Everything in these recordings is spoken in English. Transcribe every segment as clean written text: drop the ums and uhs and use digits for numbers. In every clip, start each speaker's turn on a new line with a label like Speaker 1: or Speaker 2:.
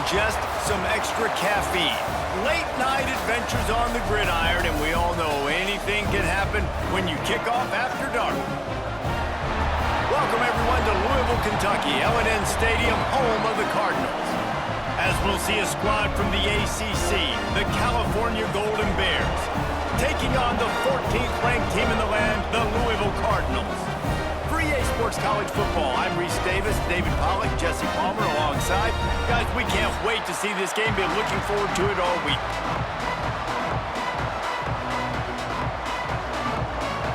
Speaker 1: just some extra caffeine. Late night adventures on the gridiron, and we all know anything can happen when you kick off after dark. Welcome everyone to Louisville, Kentucky, L&N Stadium, home of the Cardinals. As we'll see a squad from the ACC, the California Golden Bears, taking on the 14th ranked team in the land, the Louisville Cardinals. For EA Sports College Football, I'm Reese Davis, David Pollack, Jesse Palmer alongside. Guys, we can't wait to see this game. Been looking forward to it all week.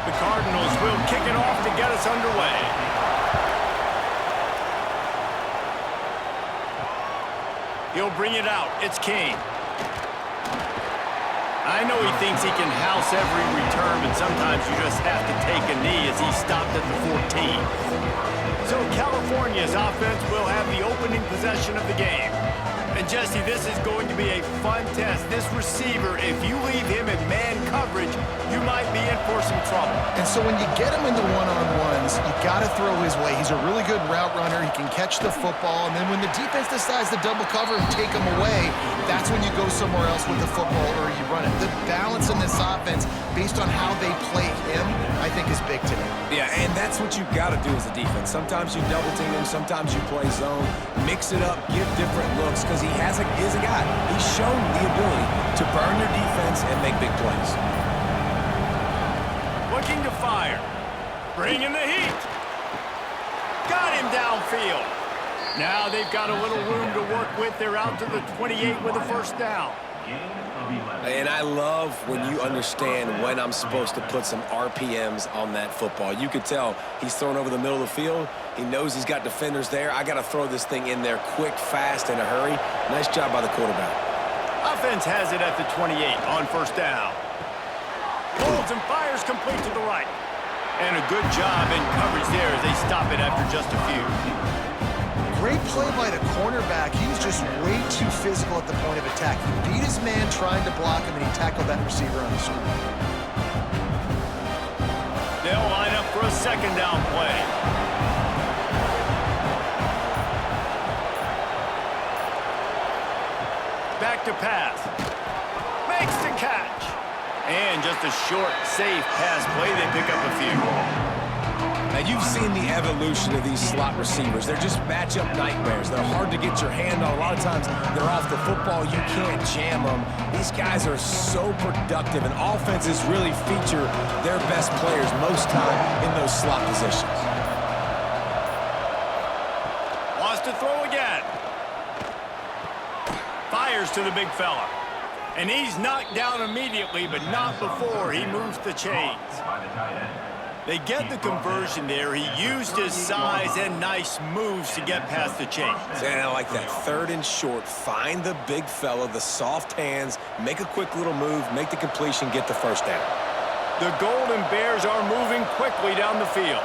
Speaker 1: The Cardinals will kick it off to get us underway. He'll bring it out. It's King. I know he thinks he can house every return, but sometimes you just have to take a knee as he stopped at the 14. So California's offense will have the opening possession of the game. And Jesse, this is going to be a fun test. This receiver, if you leave him in man coverage, you might be in for some trouble.
Speaker 2: And so when you get him in the one-on-ones, you got to throw his way. He's a really good route runner. He can catch the football. And then when the defense decides to double cover and take him away, that's when you go somewhere else with the football or you run it. The balance in this offense, based on how they play him, I think is big today.
Speaker 3: Yeah, and that's what you've got to do as a defense. Sometimes you double team him, sometimes you play zone. Mix it up, give different looks, because he is a guy. He's shown the ability to burn your defense and make big plays.
Speaker 1: Looking to fire. Bringing the heat. Got him downfield. Now they've got a little room to work with. They're out to the 28 with a first down.
Speaker 3: And I love when you understand when I'm supposed to put some RPMs on that football. You could tell he's thrown over the middle of the field. He knows he's got defenders there. I got to throw this thing in there quick, fast, in a hurry. Nice job by the quarterback.
Speaker 1: Offense has it at the 28 on first down. Holds and fires complete to the right. And a good job in coverage there as they stop it after just a few.
Speaker 2: Great play by the cornerback. He was just way too physical at the point of attack. He beat his man trying to block him, and he tackled that receiver on the screen.
Speaker 1: They'll line up for a second down play. Back to pass. Makes the catch. And just a short, safe pass play. They pick up a few.
Speaker 3: Now, you've seen the evolution of these slot receivers. They're just matchup nightmares. They're hard to get your hand on. A lot of times, they're off the football. You can't jam them. These guys are so productive, and offenses really feature their best players most time in those slot positions.
Speaker 1: Wants to throw again. Fires to the big fella. And he's knocked down immediately, but not before he moves the chains. They get the conversion there. He used his size and nice moves to get past the chains.
Speaker 3: And I like that. Third and short. Find the big fella, the soft hands, make a quick little move, make the completion, get the first down.
Speaker 1: The Golden Bears are moving quickly down the field.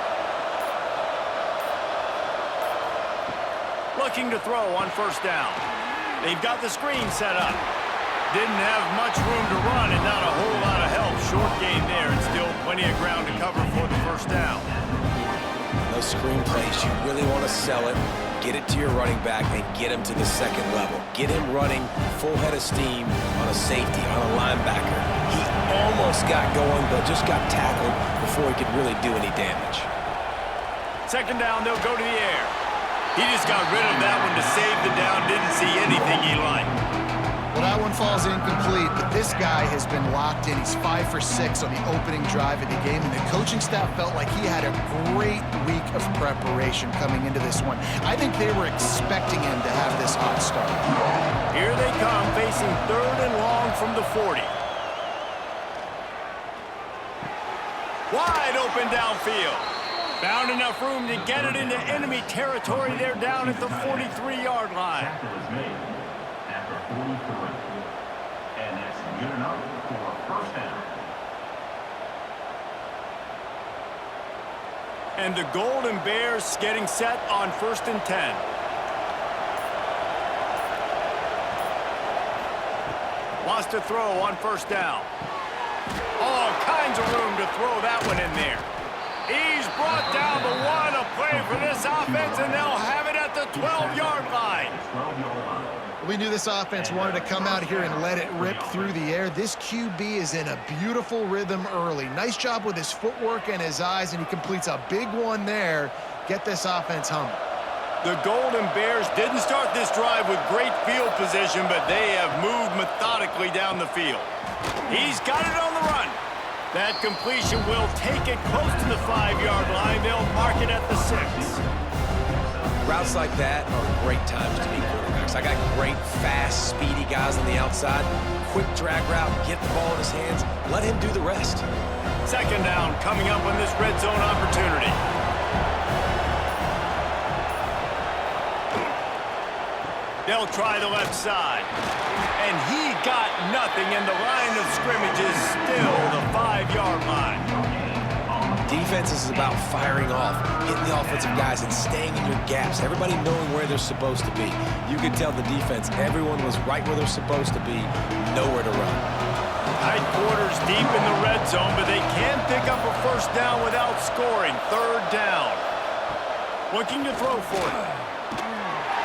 Speaker 1: Looking to throw on first down. They've got the screen set up. Didn't have much room to run and not a whole lot of help. Short game there and still plenty of ground to cover for the first down.
Speaker 3: Those screen plays, you really want to sell it, get it to your running back, and get him to the second level. Get him running full head of steam on a safety, on a linebacker. He almost got going, but just got tackled before he could really do any damage.
Speaker 1: Second down, they'll go to the air. He just got rid of that one to save the down. Didn't see anything he liked.
Speaker 2: Well, that one falls incomplete, but this guy has been locked in. He's 5 for 6 on the opening drive of the game, and the coaching staff felt like he had a great week of preparation coming into this one. I think they were expecting him to have this hot start.
Speaker 1: Here they come, facing third and long from the 40. Wide open downfield. Found enough room to get it into enemy territory. They're down at the 43-yard line.
Speaker 4: And that's good enough for a first down.
Speaker 1: And the Golden Bears getting set on 1st and 10. Wants to throw on first down. All kinds of room to throw that one in there. He's brought down the one, a play for this offense, and they'll have it at the 12-yard line.
Speaker 2: We knew this offense wanted to come out here and let it rip through the air. This QB is in a beautiful rhythm early. Nice job with his footwork and his eyes, and he completes a big one there. Get this offense humming.
Speaker 1: The Golden Bears didn't start this drive with great field position, but they have moved methodically down the field. He's got it on the run. That completion will take it close to the 5-yard line. They'll mark it at the 6.
Speaker 3: Routes like that are great times to be quarterbacks. I got great, fast, speedy guys on the outside. Quick drag route, get the ball in his hands, let him do the rest.
Speaker 1: Second down coming up on this red zone opportunity. They'll try the left side. And he got nothing, and the line of scrimmage is still the 5-yard line.
Speaker 3: Defense is about firing off, hitting the offensive guys, and staying in your gaps. Everybody knowing where they're supposed to be. You could tell the defense, everyone was right where they're supposed to be, nowhere to run.
Speaker 1: Tight quarters deep in the red zone, but they can pick up a first down without scoring. Third down. Looking to throw for it.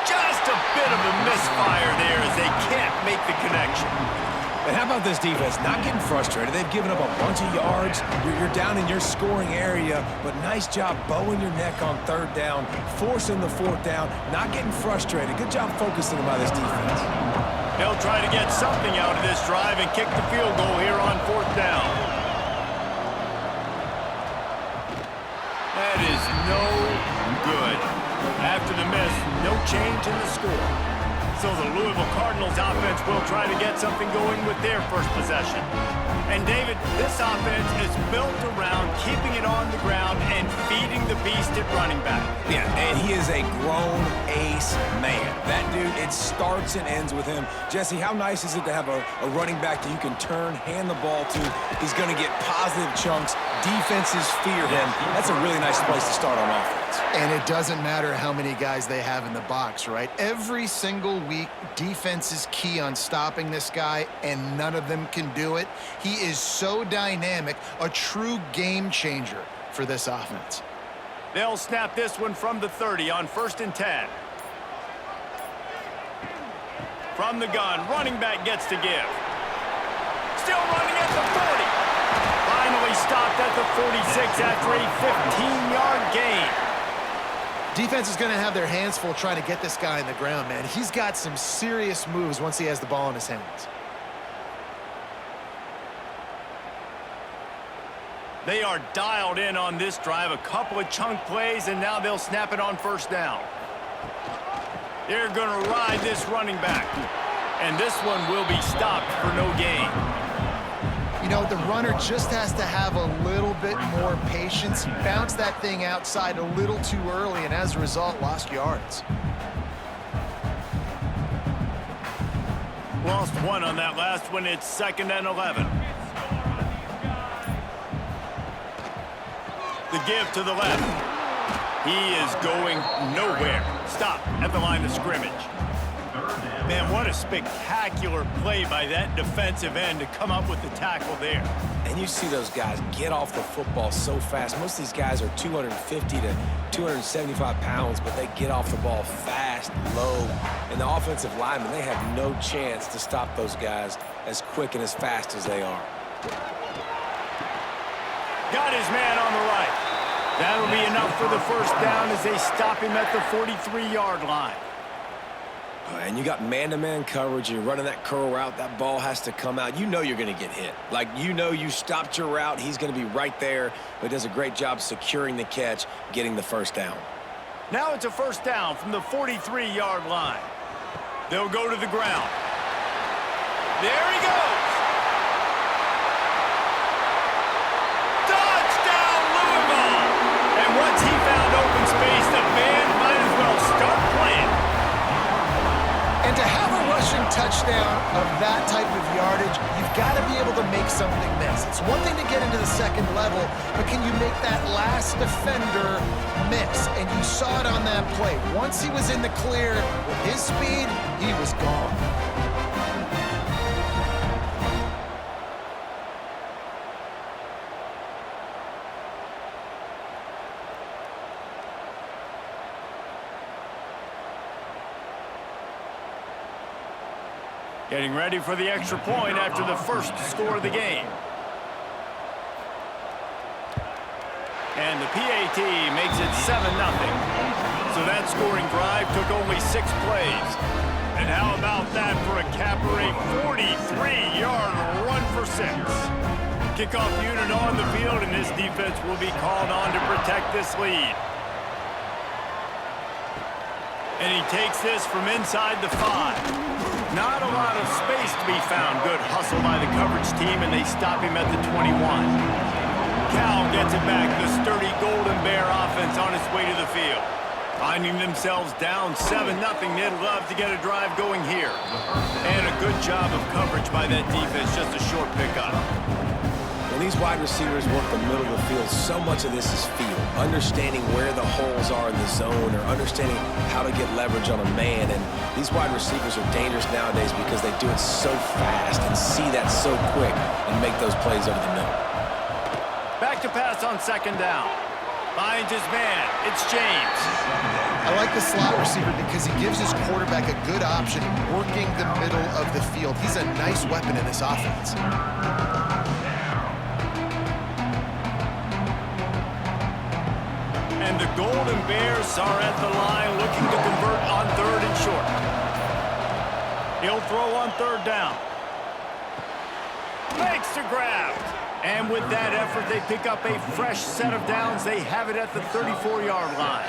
Speaker 1: Just a bit of a misfire there as they can't make the connection.
Speaker 3: And how about this defense? Not getting frustrated. They've given up a bunch of yards. You're down in your scoring area, but nice job bowing your neck on third down, forcing the fourth down, not getting frustrated. Good job focusing by this defense.
Speaker 1: They'll try to get something out of this drive and kick the field goal here on fourth down. That is no good. After the miss, no change in the score. So the Louisville Cardinals offense will try to get something going with their first possession. And David, this offense is built around keeping it on the ground and feeding the beast at running back.
Speaker 3: Yeah, and he is a grown ace man. That dude, it starts and ends with him. Jesse, how nice is it to have a running back that you can turn, hand the ball to? He's going to get positive chunks. Defenses fear him. That's a really nice place to start on offense.
Speaker 2: And it doesn't matter how many guys they have in the box, right? Every single week, defense is key on stopping this guy, and none of them can do it. He is so dynamic, a true game changer for this offense.
Speaker 1: They'll snap this one from the 30 on 1st and 10. From the gun, running back gets to give. Still running at the 40. Finally stopped at the 46 after a 15-yard gain.
Speaker 2: Defense is going to have their hands full trying to get this guy in the ground, man. He's got some serious moves once he has the ball in his hands.
Speaker 1: They are dialed in on this drive, a couple of chunk plays, and now they'll snap it on first down. They're going to ride this running back, and this one will be stopped for no gain.
Speaker 2: You know, the runner just has to have a little bit more patience. He bounced that thing outside a little too early, and as a result, lost yards.
Speaker 1: Lost one on that last one. It's 2nd and 11. The give to the left. He is going nowhere. Stop at the line of scrimmage. Man, what a spectacular play by that defensive end to come up with the tackle there.
Speaker 3: And you see those guys get off the football so fast. Most of these guys are 250 to 275 pounds, but they get off the ball fast, low. And the offensive linemen, they have no chance to stop those guys as quick and as fast as they are.
Speaker 1: Got his man on the right. That'll be enough for the first down as they stop him at the 43-yard line.
Speaker 3: And you got man-to-man coverage. You're running that curl route. That ball has to come out. You know you're going to get hit. Like, you know you stopped your route. He's going to be right there. But does a great job securing the catch, getting the first down.
Speaker 1: Now it's a first down from the 43-yard line. They'll go to the ground. There he goes. Touchdown, Louisville. And once he found open space, the band might as well start playing.
Speaker 2: And to have a rushing touchdown of that type of yardage, you've got to be able to make something miss. It's one thing to get into the second level, but can you make that last defender miss? And you saw it on that play. Once he was in the clear with his speed, he was gone.
Speaker 1: Getting ready for the extra point after the first score of the game. And the PAT makes it 7-0. So that scoring drive took only 6 plays. And how about that for a capper, a 43-yard run for 6. Kickoff unit on the field, and this defense will be called on to protect this lead. And he takes this from inside the 5. Not a lot of space to be found. Good hustle by the coverage team, and they stop him at the 21. Cal gets it back. The sturdy Golden Bear offense on its way to the field. Finding themselves down 7-0, they'd love to get a drive going here. And a good job of coverage by that defense, just a short pickup.
Speaker 3: When these wide receivers work the middle of the field, so much of this is feel. Understanding where the holes are in the zone or understanding how to get leverage on a man. And these wide receivers are dangerous nowadays because they do it so fast and see that so quick and make those plays over the middle.
Speaker 1: Back to pass on 2nd down. Finds his man. It's James.
Speaker 2: I like the slot receiver because he gives his quarterback a good option working the middle of the field. He's a nice weapon in this offense.
Speaker 1: And the Golden Bears are at the line looking to convert on 3rd and short. He'll throw on 3rd down. Makes the grab. And with that effort, they pick up a fresh set of downs. They have it at the 34-yard line.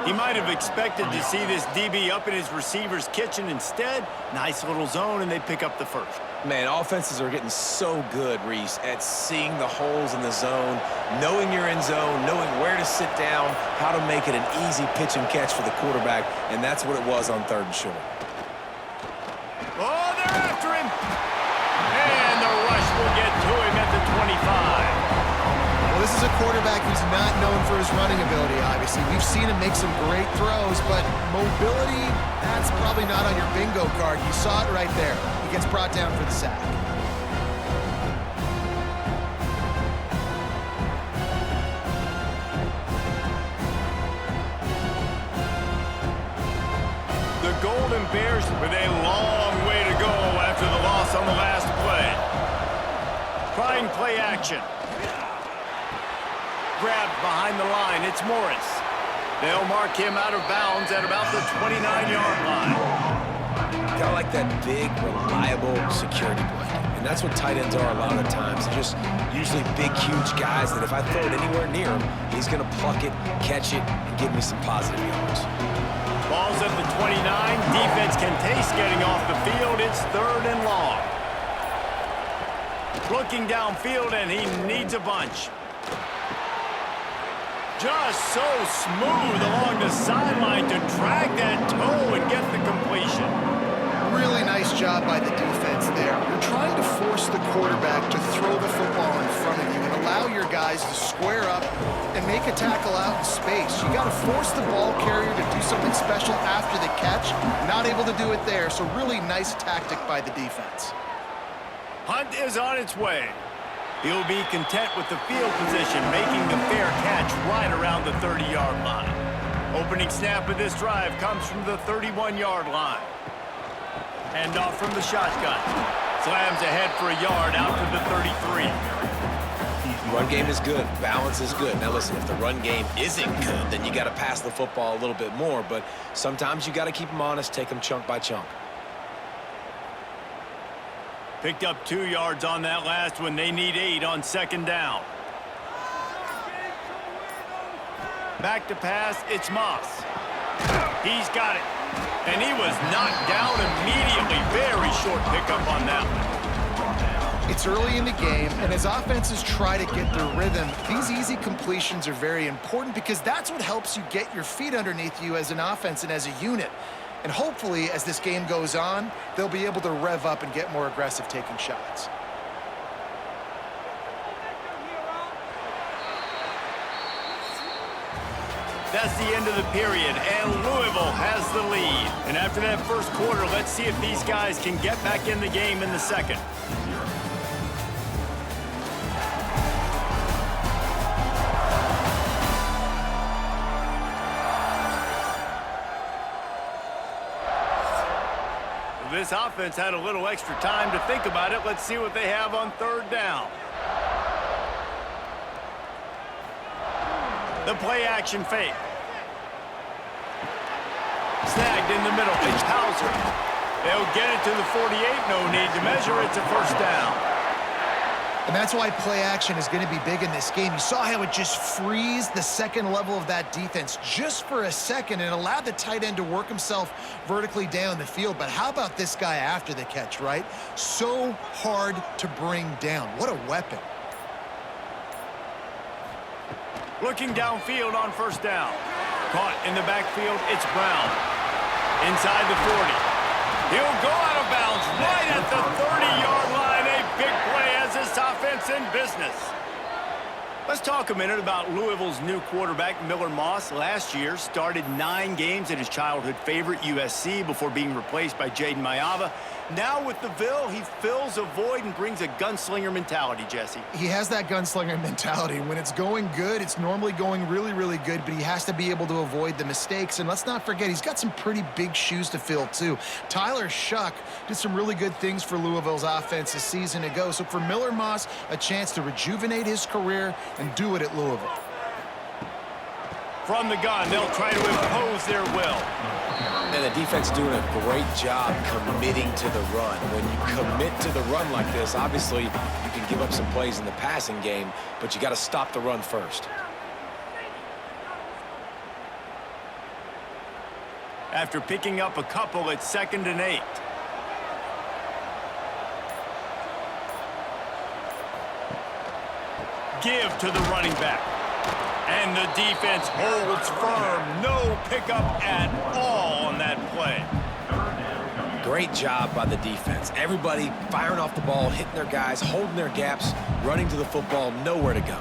Speaker 1: He might have expected to see this DB up in his receiver's kitchen. Instead, nice little zone, and they pick up the 1st.
Speaker 3: Man, offenses are getting so good, Reese, at seeing the holes in the zone, knowing you're in zone, knowing where to sit down, how to make it an easy pitch and catch for the quarterback, and that's what it was on 3rd and short.
Speaker 1: Oh, they're after him. And the rush will get to him at the 25.
Speaker 2: Well, this is a quarterback who's not known for his running ability, obviously. We've seen him make some great throws, but mobility, that's probably not on your bingo card. You saw it right there. He gets brought down for the sack.
Speaker 1: The Golden Bears with a long way to go after the loss on the last play. Trying play action. Grabbed behind the line. It's Morris. They'll mark him out of bounds at about the 29-yard line.
Speaker 3: Got like that big, reliable security blanket. And that's what tight ends are a lot of the times. They're just usually big, huge guys that if I throw it anywhere near him, he's going to pluck it, catch it, and give me some positive yards.
Speaker 1: Ball's at the 29. Defense can taste getting off the field. It's 3rd and long. Looking downfield, and he needs a bunch. Just so smooth along the sideline to drag that toe and get the completion.
Speaker 2: Really nice job by the defense there. You're trying to force the quarterback to throw the football in front of you and allow your guys to square up and make a tackle out in space. You got to force the ball carrier to do something special after the catch. Not able to do it there, so really nice tactic by the defense.
Speaker 1: Hunt is on its way. He'll be content with the field position, making the fair catch right around the 30-yard line. Opening snap of this drive comes from the 31-yard line. Hand off from the shotgun. Slams ahead for a yard out to the 33.
Speaker 3: Run game is good. Balance is good. Now listen, if the run game isn't good, then you got to pass the football a little bit more. But sometimes you got to keep them honest, take them chunk by chunk.
Speaker 1: Picked up 2 yards on that last one. They need 8 on 2nd down. Back to pass, it's Moss. He's got it. And he was knocked down immediately. Very short pickup on that one.
Speaker 2: It's early in the game, and as offenses try to get their rhythm, these easy completions are very important because that's what helps you get your feet underneath you as an offense and as a unit. And hopefully, as this game goes on, they'll be able to rev up and get more aggressive taking shots.
Speaker 1: That's the end of the period, and Louisville has the lead. And after that first quarter, let's see if these guys can get back in the game in the second. This offense had a little extra time to think about it. Let's see what they have on third down. The play action fake. Snagged in the middle. It's Hauser. They'll get it to the 48. No need to measure. It's a first down.
Speaker 2: And that's why play action is going to be big in this game. You saw how it just frees the second level of that defense just for a second and allowed the tight end to work himself vertically down the field. But how about this guy after the catch, right? So hard to bring down. What a weapon.
Speaker 1: Looking downfield on first down. Caught in the backfield, it's Brown. Inside the 40. He'll go out of bounds right at the 30-yard line. A big play has this offense in business. Let's talk a minute about Louisville's new quarterback, Miller Moss. Last year, started 9 games at his childhood favorite, USC, before being replaced by Jaden Mayava. Now with the Ville, he fills a void and brings a gunslinger mentality, Jesse.
Speaker 2: He has that gunslinger mentality. When it's going good, it's normally going really, really good, but he has to be able to avoid the mistakes. And let's not forget, he's got some pretty big shoes to fill, too. Tyler Shuck did some really good things for Louisville's offense a season ago. So for Miller Moss, a chance to rejuvenate his career and do it at Louisville.
Speaker 1: From the gun, they'll try to impose their will.
Speaker 3: And the defense doing a great job committing to the run. When you commit to the run like this, obviously you can give up some plays in the passing game, but you got to stop the run first.
Speaker 1: After picking up a couple, it's 2nd and 8. Give to the running back. And the defense holds firm. No pickup at all on that play.
Speaker 3: Great job by the defense. Everybody firing off the ball, hitting their guys, holding their gaps, running to the football, nowhere to go.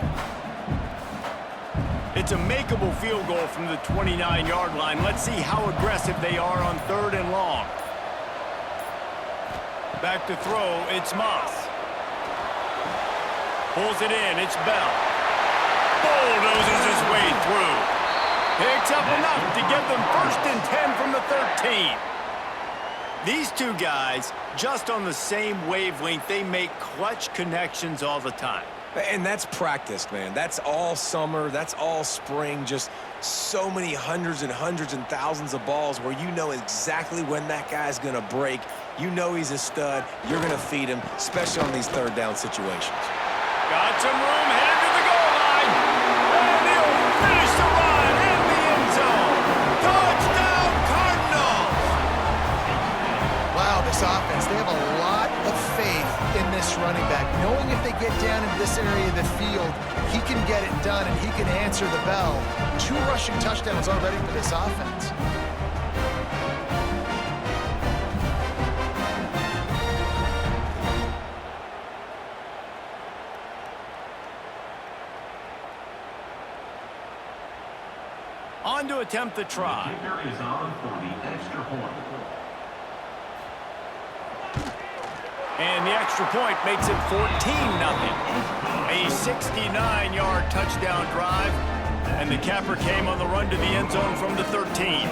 Speaker 1: It's a makeable field goal from the 29-yard line. Let's see how aggressive they are on 3rd and long. Back to throw, it's Moss. Pulls it in, it's Bell. Bulldozes his way through. Picks up enough to get them 1st and 10 from the 13. These two guys, just on the same wavelength, they make clutch connections all the time.
Speaker 3: And that's practiced, man. That's all summer. That's all spring. Just so many hundreds and hundreds and thousands of balls where you know exactly when that guy's going to break. You know he's a stud. You're going to feed him, especially on these 3rd down situations.
Speaker 1: Got some room, headed to the goal line. And he'll finish the run in the end zone. Touchdown, Cardinals!
Speaker 2: Wow, this offense, they have a lot of faith in this running back. Knowing if they get down into this area of the field, he can get it done and he can answer the bell. 2 rushing touchdowns already for this offense.
Speaker 1: On to attempt the try.
Speaker 4: Kicker is on for the extra point.
Speaker 1: And the extra point makes it 14-0. A 69-yard touchdown drive. And the capper came on the run to the end zone from the 13.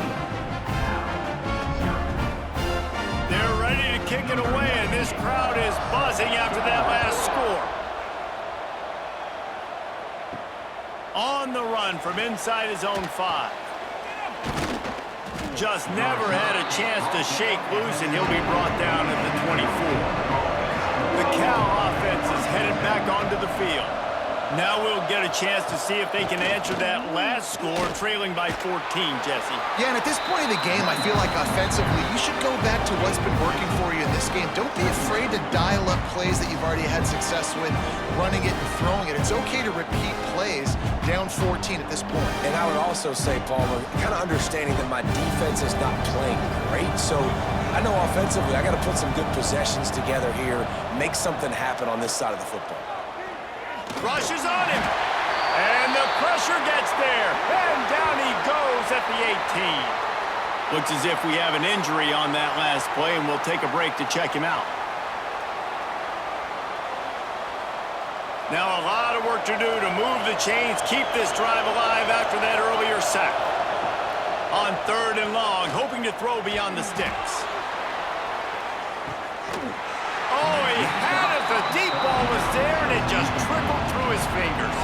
Speaker 1: They're ready to kick it away, and this crowd is buzzing after that last score. On the run from inside his own 5. Just never had a chance to shake loose, and he'll be brought down at the 24. The Cal offense is headed back onto the field. Now we'll get a chance to see if they can answer that last score, trailing by 14, Jesse.
Speaker 2: Yeah, and at this point in the game, I feel like offensively, you should go back to what's been working for you in this game. Don't be afraid to dial up plays that you've already had success with, running it and throwing it. It's okay to repeat plays down 14 at this point.
Speaker 3: And I would also say, Palmer, kind of understanding that my defense is not playing great, so I know offensively I got to put some good possessions together here, make something happen on this side of the football.
Speaker 1: Rushes on him, and the pressure gets there, and down he goes at the 18. Looks as if we have an injury on that last play, and we'll take a break to check him out. Now a lot of work to do to move the chains, keep this drive alive after that earlier sack. On 3rd and long, hoping to throw beyond the sticks. his fingers.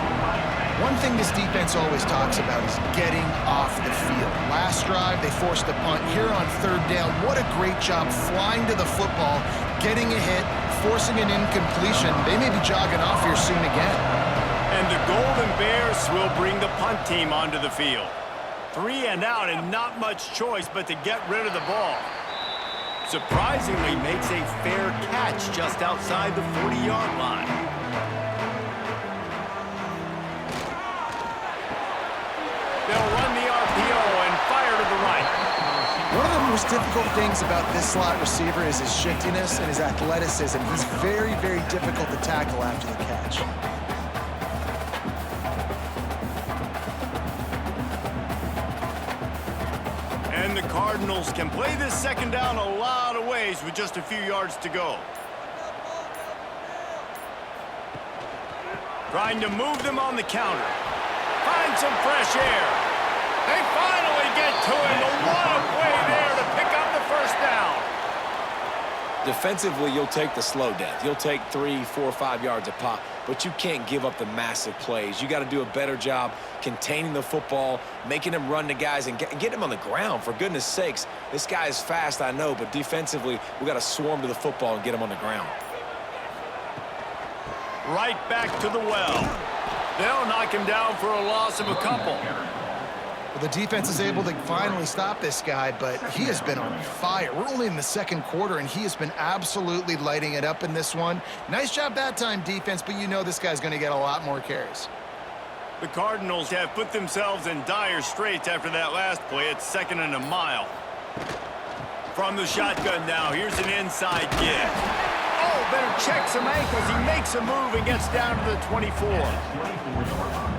Speaker 2: One thing this defense always talks about is getting off the field. Last drive, they forced a punt. Here on third down, what a great job flying to the football, getting a hit, forcing an incompletion. They may be jogging off here soon again.
Speaker 1: And the Golden Bears will bring the punt team onto the field. 3 and out and not much choice but to get rid of the ball. Surprisingly makes a fair catch just outside the 40-yard line. They'll run the RPO and fire to the right.
Speaker 2: One of the most difficult things about this slot receiver is his shiftiness and his athleticism. He's very, very difficult to tackle after the catch.
Speaker 1: And the Cardinals can play this second down a lot of ways with just a few yards to go. Trying to move them on the counter. Find some fresh air. They finally get to him. A lot of play there to pick up the first down.
Speaker 3: Defensively, you'll take the slow death. You'll take 3, 4, 5 yards a pop, but you can't give up the massive plays. You got to do a better job containing the football, making him run to guys, and get him on the ground. For goodness sakes, this guy is fast, I know, but defensively, we got to swarm to the football and get him on the ground.
Speaker 1: Right back to the well. They'll knock him down for a loss of a couple.
Speaker 2: Well, the defense is able to finally stop this guy, but he has been on fire. We're only in the second quarter, and he has been absolutely lighting it up in this one. Nice job that time, defense, but you know this guy's going to get a lot more carries.
Speaker 1: The Cardinals have put themselves in dire straits after that last play. It's 2nd and a mile. From the shotgun now, here's an inside give. Oh, better check some ankles. He makes a move and gets down to the 24.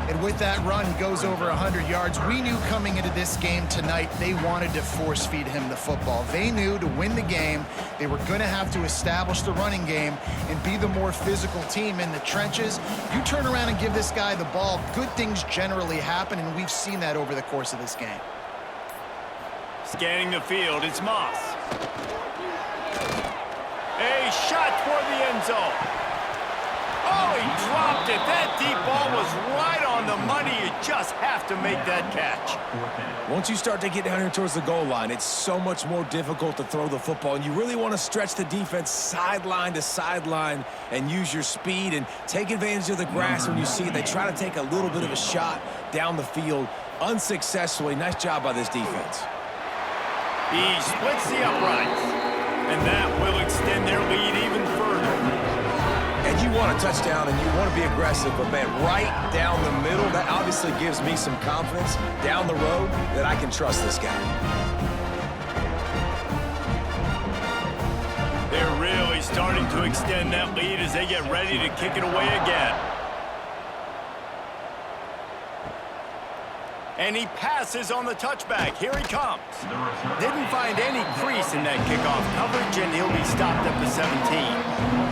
Speaker 2: And with that run, he goes over 100 yards. We knew coming into this game tonight they wanted to force feed him the football. They knew to win the game, they were going to have to establish the running game and be the more physical team in the trenches. You turn around and give this guy the ball, good things generally happen, and we've seen that over the course of this game.
Speaker 1: Scanning the field, it's Moss. A shot toward the end zone. Oh, he dropped it. That deep ball was right on the money. You just have to make that catch.
Speaker 3: Once you start to get down here towards the goal line, it's so much more difficult to throw the football, and you really want to stretch the defense sideline to sideline and use your speed and take advantage of the grass when you see it. They try to take a little bit of a shot down the field unsuccessfully. Nice job by this defense.
Speaker 1: He splits the uprights, and that will extend their lead even further.
Speaker 3: And you want a touchdown and you want to be aggressive, but man, right down the middle, that obviously gives me some confidence down the road that I can trust this guy.
Speaker 1: They're really starting to extend that lead as they get ready to kick it away again. And he passes on the touchback. Here he comes. Didn't find any crease in that kickoff coverage, and he'll be stopped at the 17.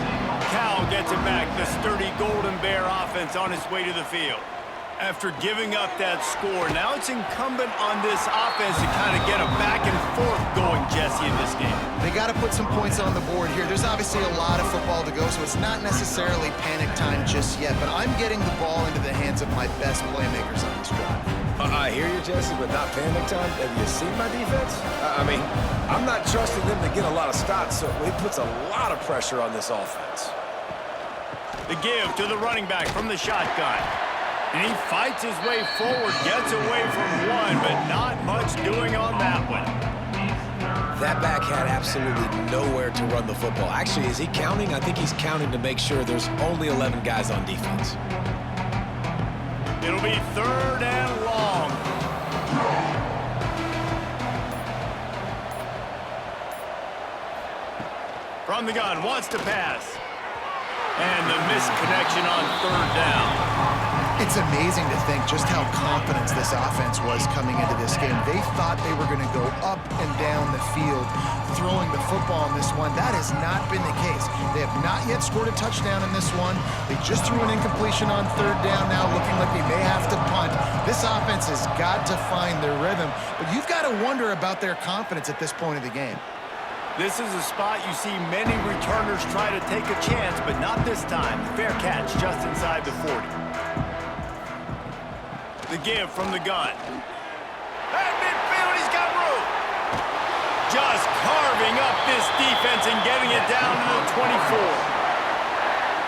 Speaker 1: Cal gets it back, the sturdy Golden Bear offense on its way to the field. After giving up that score, now it's incumbent on this offense to kind of get a back and forth going, Jesse, in this game.
Speaker 2: They got to put some points on the board here. There's obviously a lot of football to go, so it's not necessarily panic time just yet, but I'm getting the ball into the hands of my best playmakers on this drive.
Speaker 3: I hear you, Jesse, but not panic time. Have you seen my defense? I mean, I'm not trusting them to get a lot of stops, so it puts a lot of pressure on this offense.
Speaker 1: The give to the running back from the shotgun. And he fights his way forward, gets away from one, but not much doing on that one.
Speaker 3: That back had absolutely nowhere to run the football. Actually, is he counting? I think he's counting to make sure there's only 11 guys on defense.
Speaker 1: It'll be 3rd and long. From the gun, wants to pass. And the misconnection on 3rd down.
Speaker 2: It's amazing to think just how confident this offense was coming into this game. They thought they were going to go up and down the field throwing the football in this one. That has not been the case. They have not yet scored a touchdown in this one. They just threw an incompletion on 3rd down now, looking like they may have to punt. This offense has got to find their rhythm, but you've got to wonder about their confidence at this point of the game.
Speaker 1: This is a spot you see many returners try to take a chance, but not this time. Fair catch just inside the 40. The give from the gun. At midfield, he's got room. Just carving up this defense and getting it down to the 24.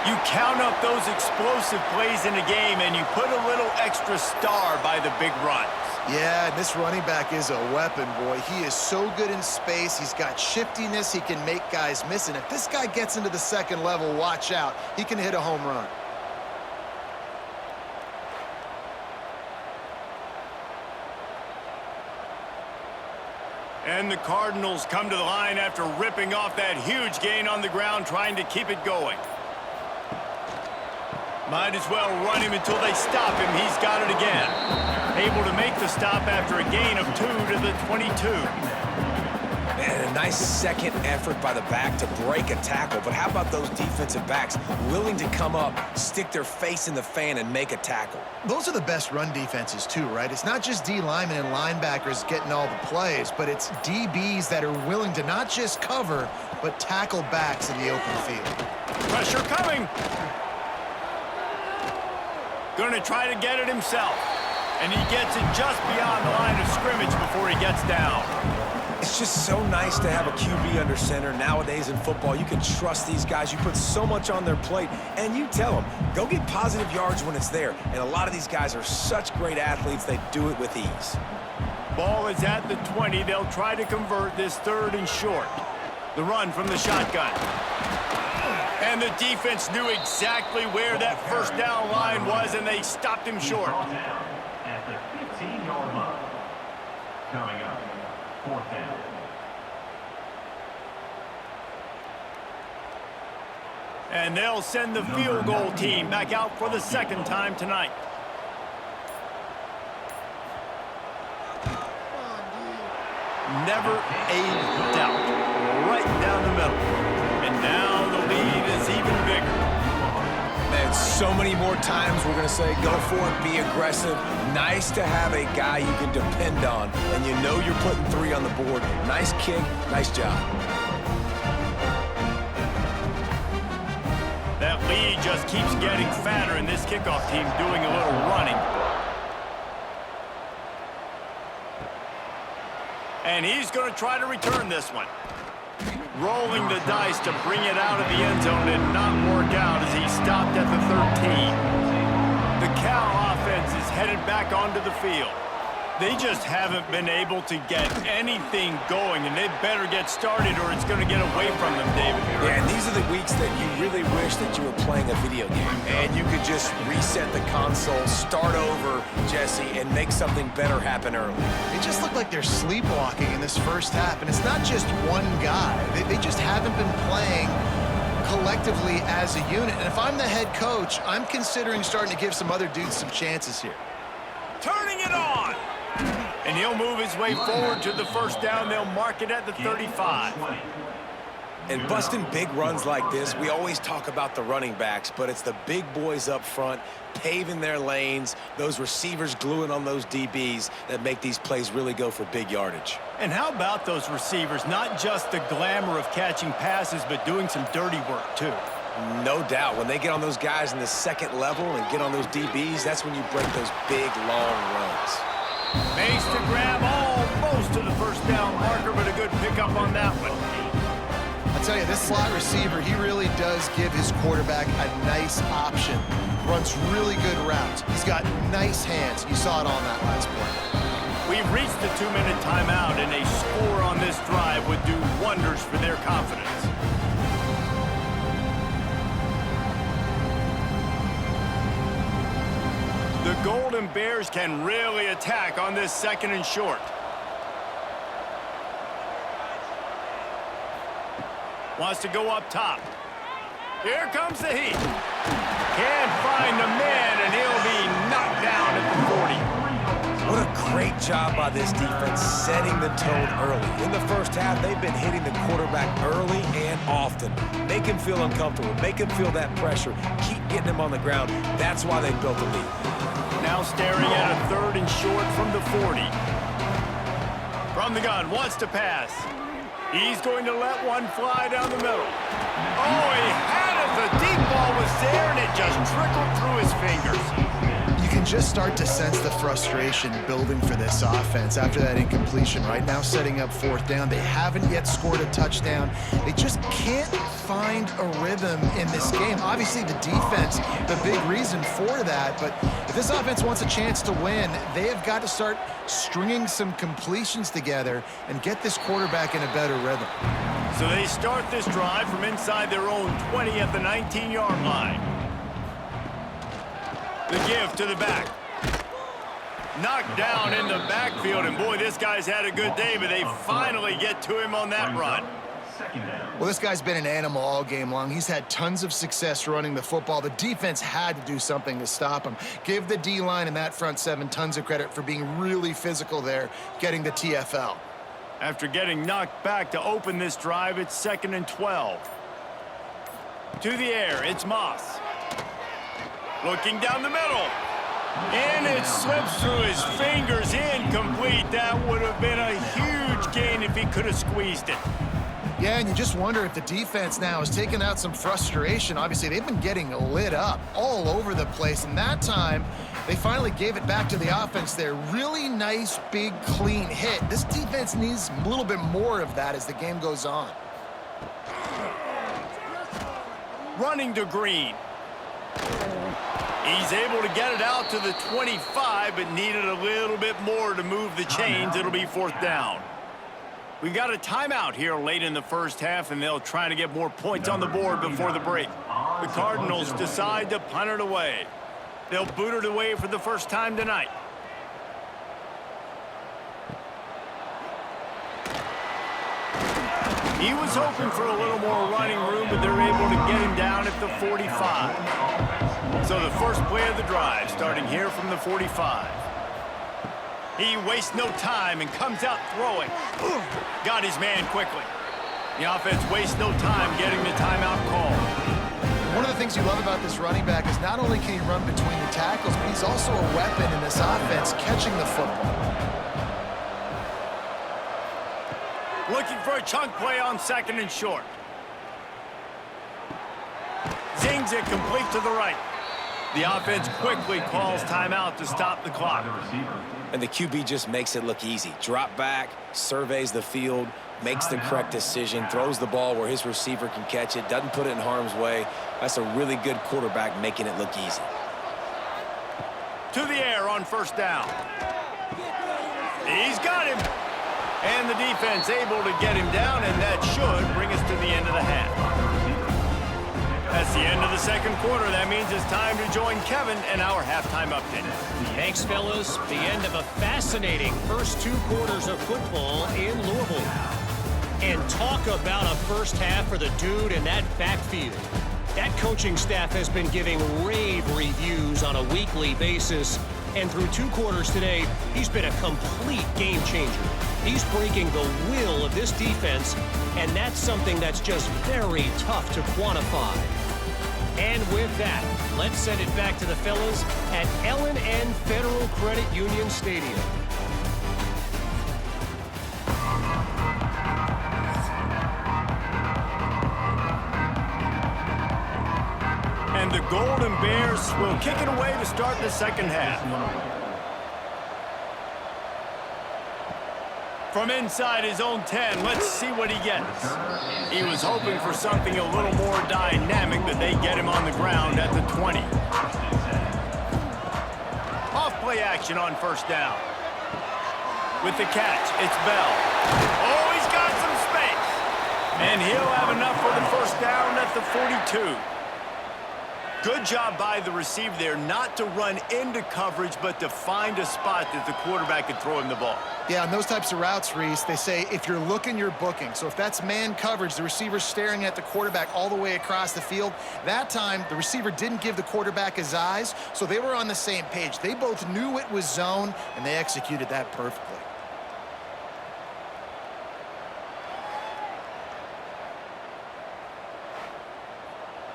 Speaker 1: You count up those explosive plays in a game, and you put a little extra star by the big runs.
Speaker 2: Yeah, and this running back is a weapon, boy. He is so good in space. He's got shiftiness. He can make guys miss. And if this guy gets into the second level, watch out. He can hit a home run.
Speaker 1: And the Cardinals come to the line after ripping off that huge gain on the ground, trying to keep it going. Might as well run him until they stop him. He's got it again. Able to make the stop after a gain of 2 to the 22.
Speaker 3: And a nice second effort by the back to break a tackle. But how about those defensive backs willing to come up, stick their face in the fan, and make a tackle?
Speaker 2: Those are the best run defenses, too, right? It's not just D linemen and linebackers getting all the plays, but it's DBs that are willing to not just cover, but tackle backs in the open field.
Speaker 1: Pressure coming. Going to try to get it himself. And he gets it just beyond the line of scrimmage before he gets down.
Speaker 3: It's just so nice to have a QB under center. Nowadays in football, you can trust these guys. You put so much on their plate, and you tell them, go get positive yards when it's there. And a lot of these guys are such great athletes, they do it with ease.
Speaker 1: Ball is at the 20. They'll try to convert this 3rd and short. The run from the shotgun. And the defense knew exactly where that first down line was, and they stopped him short.
Speaker 4: At the 15-yard line. Coming up, 4th down.
Speaker 1: And they'll send the field goal team back out for the 2nd time tonight. Never a doubt. Right down the middle. And now the lead is even bigger.
Speaker 3: Man, so many more times we're going to say, go for it, be aggressive. Nice to have a guy you can depend on, and you know you're putting 3 on the board. Nice kick, nice job.
Speaker 1: That lead just keeps getting fatter, and this kickoff team doing a little running. And he's going to try to return this one. Rolling the dice to bring it out of the end zone and not work out as he stopped at the 13. The Cal offense is headed back onto the field. They just haven't been able to get anything going, and they better get started or it's going to get away from them, David.
Speaker 3: Yeah, and these are the weeks that you really wish that you were playing a video game and you could just reset the console, start over, Jesse, and make something better happen early.
Speaker 2: They just look like they're sleepwalking in this first half, and it's not just one guy. They just haven't been playing collectively as a unit. And if I'm the head coach, I'm considering starting to give some other dudes some chances here.
Speaker 1: Turning it on! And he'll move his way forward to the 1st down. They'll mark it at the 35.
Speaker 3: And busting big runs like this, we always talk about the running backs, but it's the big boys up front, paving their lanes, those receivers gluing on those DBs that make these plays really go for big yardage.
Speaker 1: And how about those receivers? Not just the glamour of catching passes, but doing some dirty work, too.
Speaker 3: No doubt. When they get on those guys in the 2nd level and get on those DBs, that's when you break those big, long runs.
Speaker 1: Makes the grab almost to the 1st down marker, but a good pickup on that one.
Speaker 2: I'll tell you, this slot receiver, he really does give his quarterback a nice option. Runs really good routes. He's got nice hands. You saw it on that last play.
Speaker 1: We've reached the 2-minute timeout, and a score on this drive would do wonders for their confidence. The Golden Bears can really attack on this 2nd and short. Wants to go up top. Here comes the heat. Can't find the man, and he'll be knocked down at the 40.
Speaker 3: What a great job by this defense setting the tone early. In the first half, they've been hitting the quarterback early and often. Make him feel uncomfortable. Make him feel that pressure. Keep getting him on the ground. That's why they built the lead.
Speaker 1: Now staring at a 3rd and short from the 40. From the gun, wants to pass. He's going to let one fly down the middle. Oh, he had it. The deep ball was there, and it just trickled through his fingers.
Speaker 2: You can just start to sense the frustration building for this offense after that incompletion. Right now, setting up fourth down. They haven't yet scored a touchdown. They just can't find a rhythm in this game. Obviously, the defense, the big reason for that. But if this offense wants a chance to win, they have got to start stringing some completions together and get this quarterback in a better rhythm.
Speaker 1: So they start this drive from inside their own 20 at the 19-yard line. The give to the back. Knocked down in the backfield, and boy, this guy's had a good day, but they finally get to him on that run.
Speaker 2: Well, this guy's been an animal all game long. He's had tons of success running the football. The defense had to do something to stop him. Give the D-line and that front seven tons of credit for being really physical there, getting the TFL.
Speaker 1: After getting knocked back to open this drive, it's 2nd and 12. To the air, it's Moss. Looking down the middle. And it slips through his fingers, incomplete. That would have been a huge gain if he could have squeezed it.
Speaker 2: Yeah, and you just wonder if the defense now is taking out some frustration. Obviously, they've been getting lit up all over the place, and that time, they finally gave it back to the offense there. Really nice, big, clean hit. This defense needs a little bit more of that as the game goes on.
Speaker 1: Running to Green. He's able to get it out to the 25, but needed a little bit more to move the chains. It'll be 4th down. We got a timeout here late in the first half, and they'll try to get more points on the board before the break. The Cardinals decide to punt it away. They'll boot it away for the first time tonight. He was hoping for a little more running room, but they're able to get him down at the 45. So the first play of the drive, starting here from the 45. He wastes no time and comes out throwing. Got his man quickly. The offense wastes no time getting the timeout call.
Speaker 2: One of the things you love about this running back is not only can he run between the tackles, but he's also a weapon in this offense catching the football.
Speaker 1: Looking for a chunk play on 2nd and short. Zings it complete to the right. The offense quickly calls timeout to stop the clock.
Speaker 3: And the QB just makes it look easy. Drop back, surveys the field, makes the correct decision, throws the ball where his receiver can catch it, doesn't put it in harm's way. That's a really good quarterback making it look easy.
Speaker 1: To the air on 1st down. He's got him. And the defense able to get him down, and that should bring us to the end of the half. That's the end of the 2nd quarter. That means it's time to join Kevin and our halftime update.
Speaker 5: Thanks, fellas. The end of a fascinating first 2 quarters of football in Louisville. And talk about a first half for the dude in that backfield. That coaching staff has been giving rave reviews on a weekly basis. And through 2 quarters today, he's been a complete game changer. He's breaking the will of this defense, and that's something that's just very tough to quantify. And with that, let's send it back to the fellas at L&N Federal Credit Union Stadium.
Speaker 1: And the Golden Bears will kick it away to start the 2nd half. From inside his own 10, let's see what he gets. He was hoping for something a little more dynamic, but they get him on the ground at the 20. Off play action on 1st down. With the catch, it's Bell. Oh, he's got some space. And he'll have enough for the 1st down at the 42. Good job by the receiver there, not to run into coverage, but to find a spot that the quarterback could throw him the ball.
Speaker 2: Yeah, on those types of routes, Reese, they say if you're looking, you're booking. So if that's man coverage, the receiver's staring at the quarterback all the way across the field. That time, the receiver didn't give the quarterback his eyes, so they were on the same page. They both knew it was zone, and they executed that perfectly.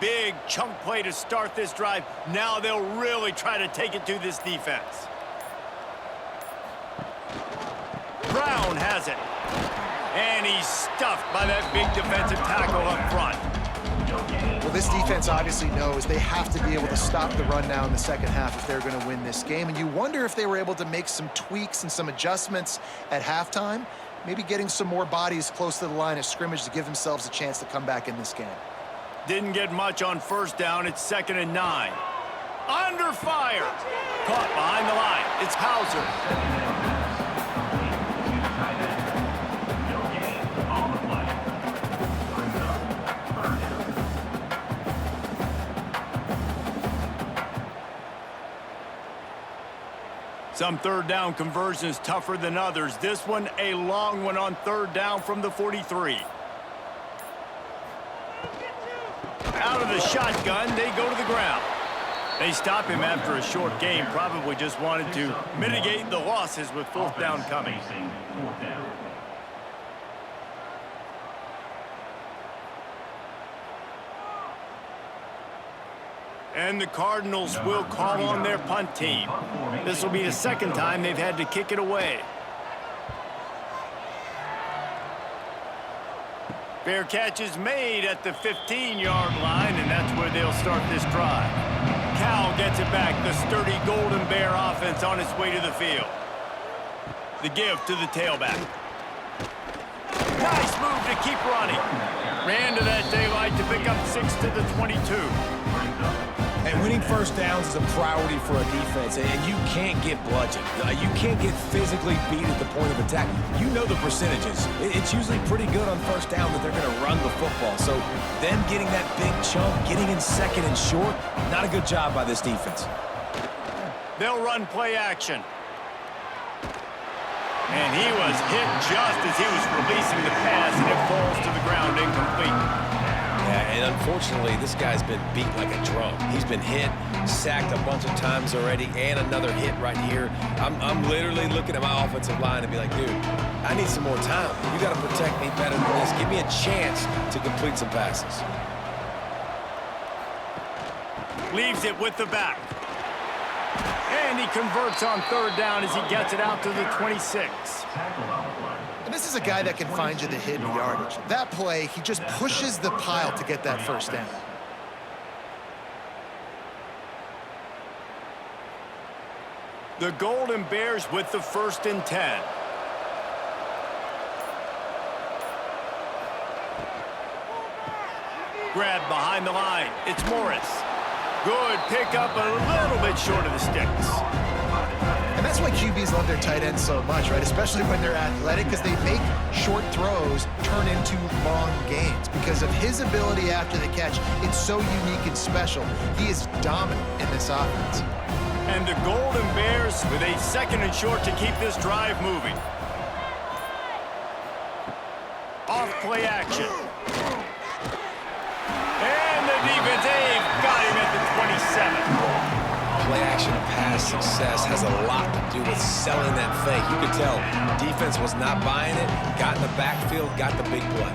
Speaker 1: Big chunk play to start this drive. Now they'll really try to take it to this defense. Brown has it. And he's stuffed by that big defensive tackle up front.
Speaker 2: Well, this defense obviously knows they have to be able to stop the run now in the second half if they're going to win this game. And you wonder if they were able to make some tweaks and some adjustments at halftime, maybe getting some more bodies close to the line of scrimmage to give themselves a chance to come back in this game.
Speaker 1: Didn't get much on first down. It's 2nd and 9. Under fire. Caught behind the line. It's Hauser. Some third down conversions tougher than others. This one, a long one on third down from the 43. Out of the shotgun, they go to the ground. They stop him after a short game. Probably just wanted to mitigate the losses with 4th down coming. And the Cardinals will call on their punt team. This will be the 2nd time they've had to kick it away. Fair catch is made at the 15-yard line, and that's where they'll start this drive. Cal gets it back. The sturdy Golden Bear offense on its way to the field. The give to the tailback. Nice move to keep running. Ran to that daylight to pick up 6 to the 22.
Speaker 3: And winning first downs is a priority for a defense, and you can't get bludgeoned. You can't get physically beat at the point of attack. You know the percentages. It's usually pretty good on first down that they're going to run the football. So them getting that big chunk, getting in 2nd and short, not a good job by this defense.
Speaker 1: They'll run play action. And he was hit just as he was releasing the pass, and it falls to the ground incomplete.
Speaker 3: Yeah, and unfortunately, this guy's been beat like a drum. He's been hit, sacked a bunch of times already, and another hit right here. I'm literally looking at my offensive line and be like, dude, I need some more time. You got to protect me better than this. Give me a chance to complete some passes.
Speaker 1: Leaves it with the back. And he converts on third down as he gets it out to the 26.
Speaker 2: And this is a guy that can find you the hidden yardage. That play, he just pushes the pile to get that first down.
Speaker 1: The Golden Bears with the 1st and 10. Grab behind the line. It's Morris. Good pickup, a little bit short of the sticks.
Speaker 2: And that's why QBs love their tight ends so much, right? Especially when they're athletic, because they make short throws turn into long gains. Because of his ability after the catch, it's so unique and special. He is dominant in this offense.
Speaker 1: And the Golden Bears with a 2nd and short to keep this drive moving. Off play action. And the defense, they've got him at the 27.
Speaker 3: Play action pass success has a lot to do with selling that fake. You could tell defense was not buying it, got in the backfield, got the big play.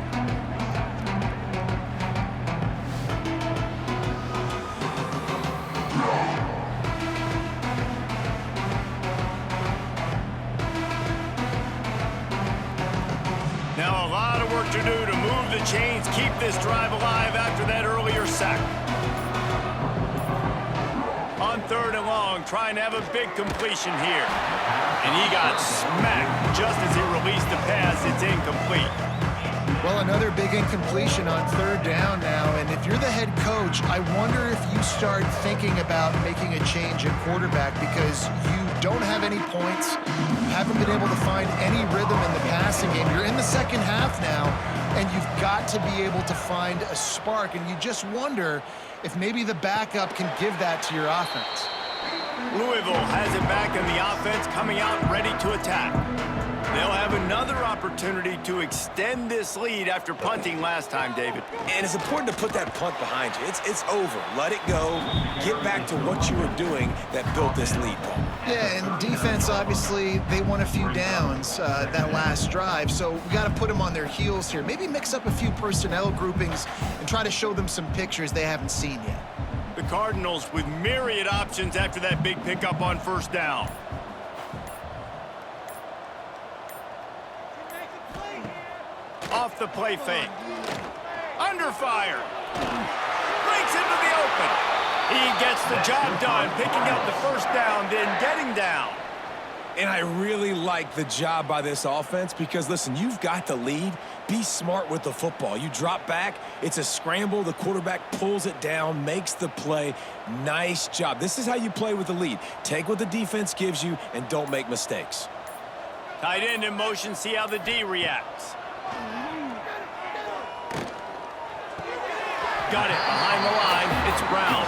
Speaker 1: Now a lot of work to do to move the chains, keep this drive alive after that earlier sack. On 3rd and long, trying to have a big completion here. And he got smacked just as he released the pass. It's incomplete.
Speaker 2: Well, another big incompletion on 3rd down now. And if you're the head coach, I wonder if you start thinking about making a change at quarterback because you don't have any points, haven't been able to find any rhythm in the passing game. You're in the second half now, and you've got to be able to find a spark. And you just wonder if maybe the backup can give that to your offense.
Speaker 1: Louisville has it back in the offense, coming out ready to attack. They'll have another opportunity to extend this lead after punting last time, David.
Speaker 3: And it's important to put that punt behind you. It's over. Let it go. Get back to what you were doing that built this lead, Paul.
Speaker 2: Yeah, and defense, obviously, they won a few downs that last drive, so we got to put them on their heels here. Maybe mix up a few personnel groupings and try to show them some pictures they haven't seen yet.
Speaker 1: The Cardinals with myriad options after that big pickup on 1st down. off the play fake. Under fire. Breaks into the open. He gets the job done, picking up the first down, then getting down.
Speaker 3: And I really like the job by this offense because, listen, you've got the lead. Be smart with the football. You drop back, it's a scramble. The quarterback pulls it down, makes the play. Nice job. This is how you play with the lead. Take what the defense gives you and don't make mistakes.
Speaker 1: Tight end in motion, see how the D reacts. Got it behind the line. It's Brown.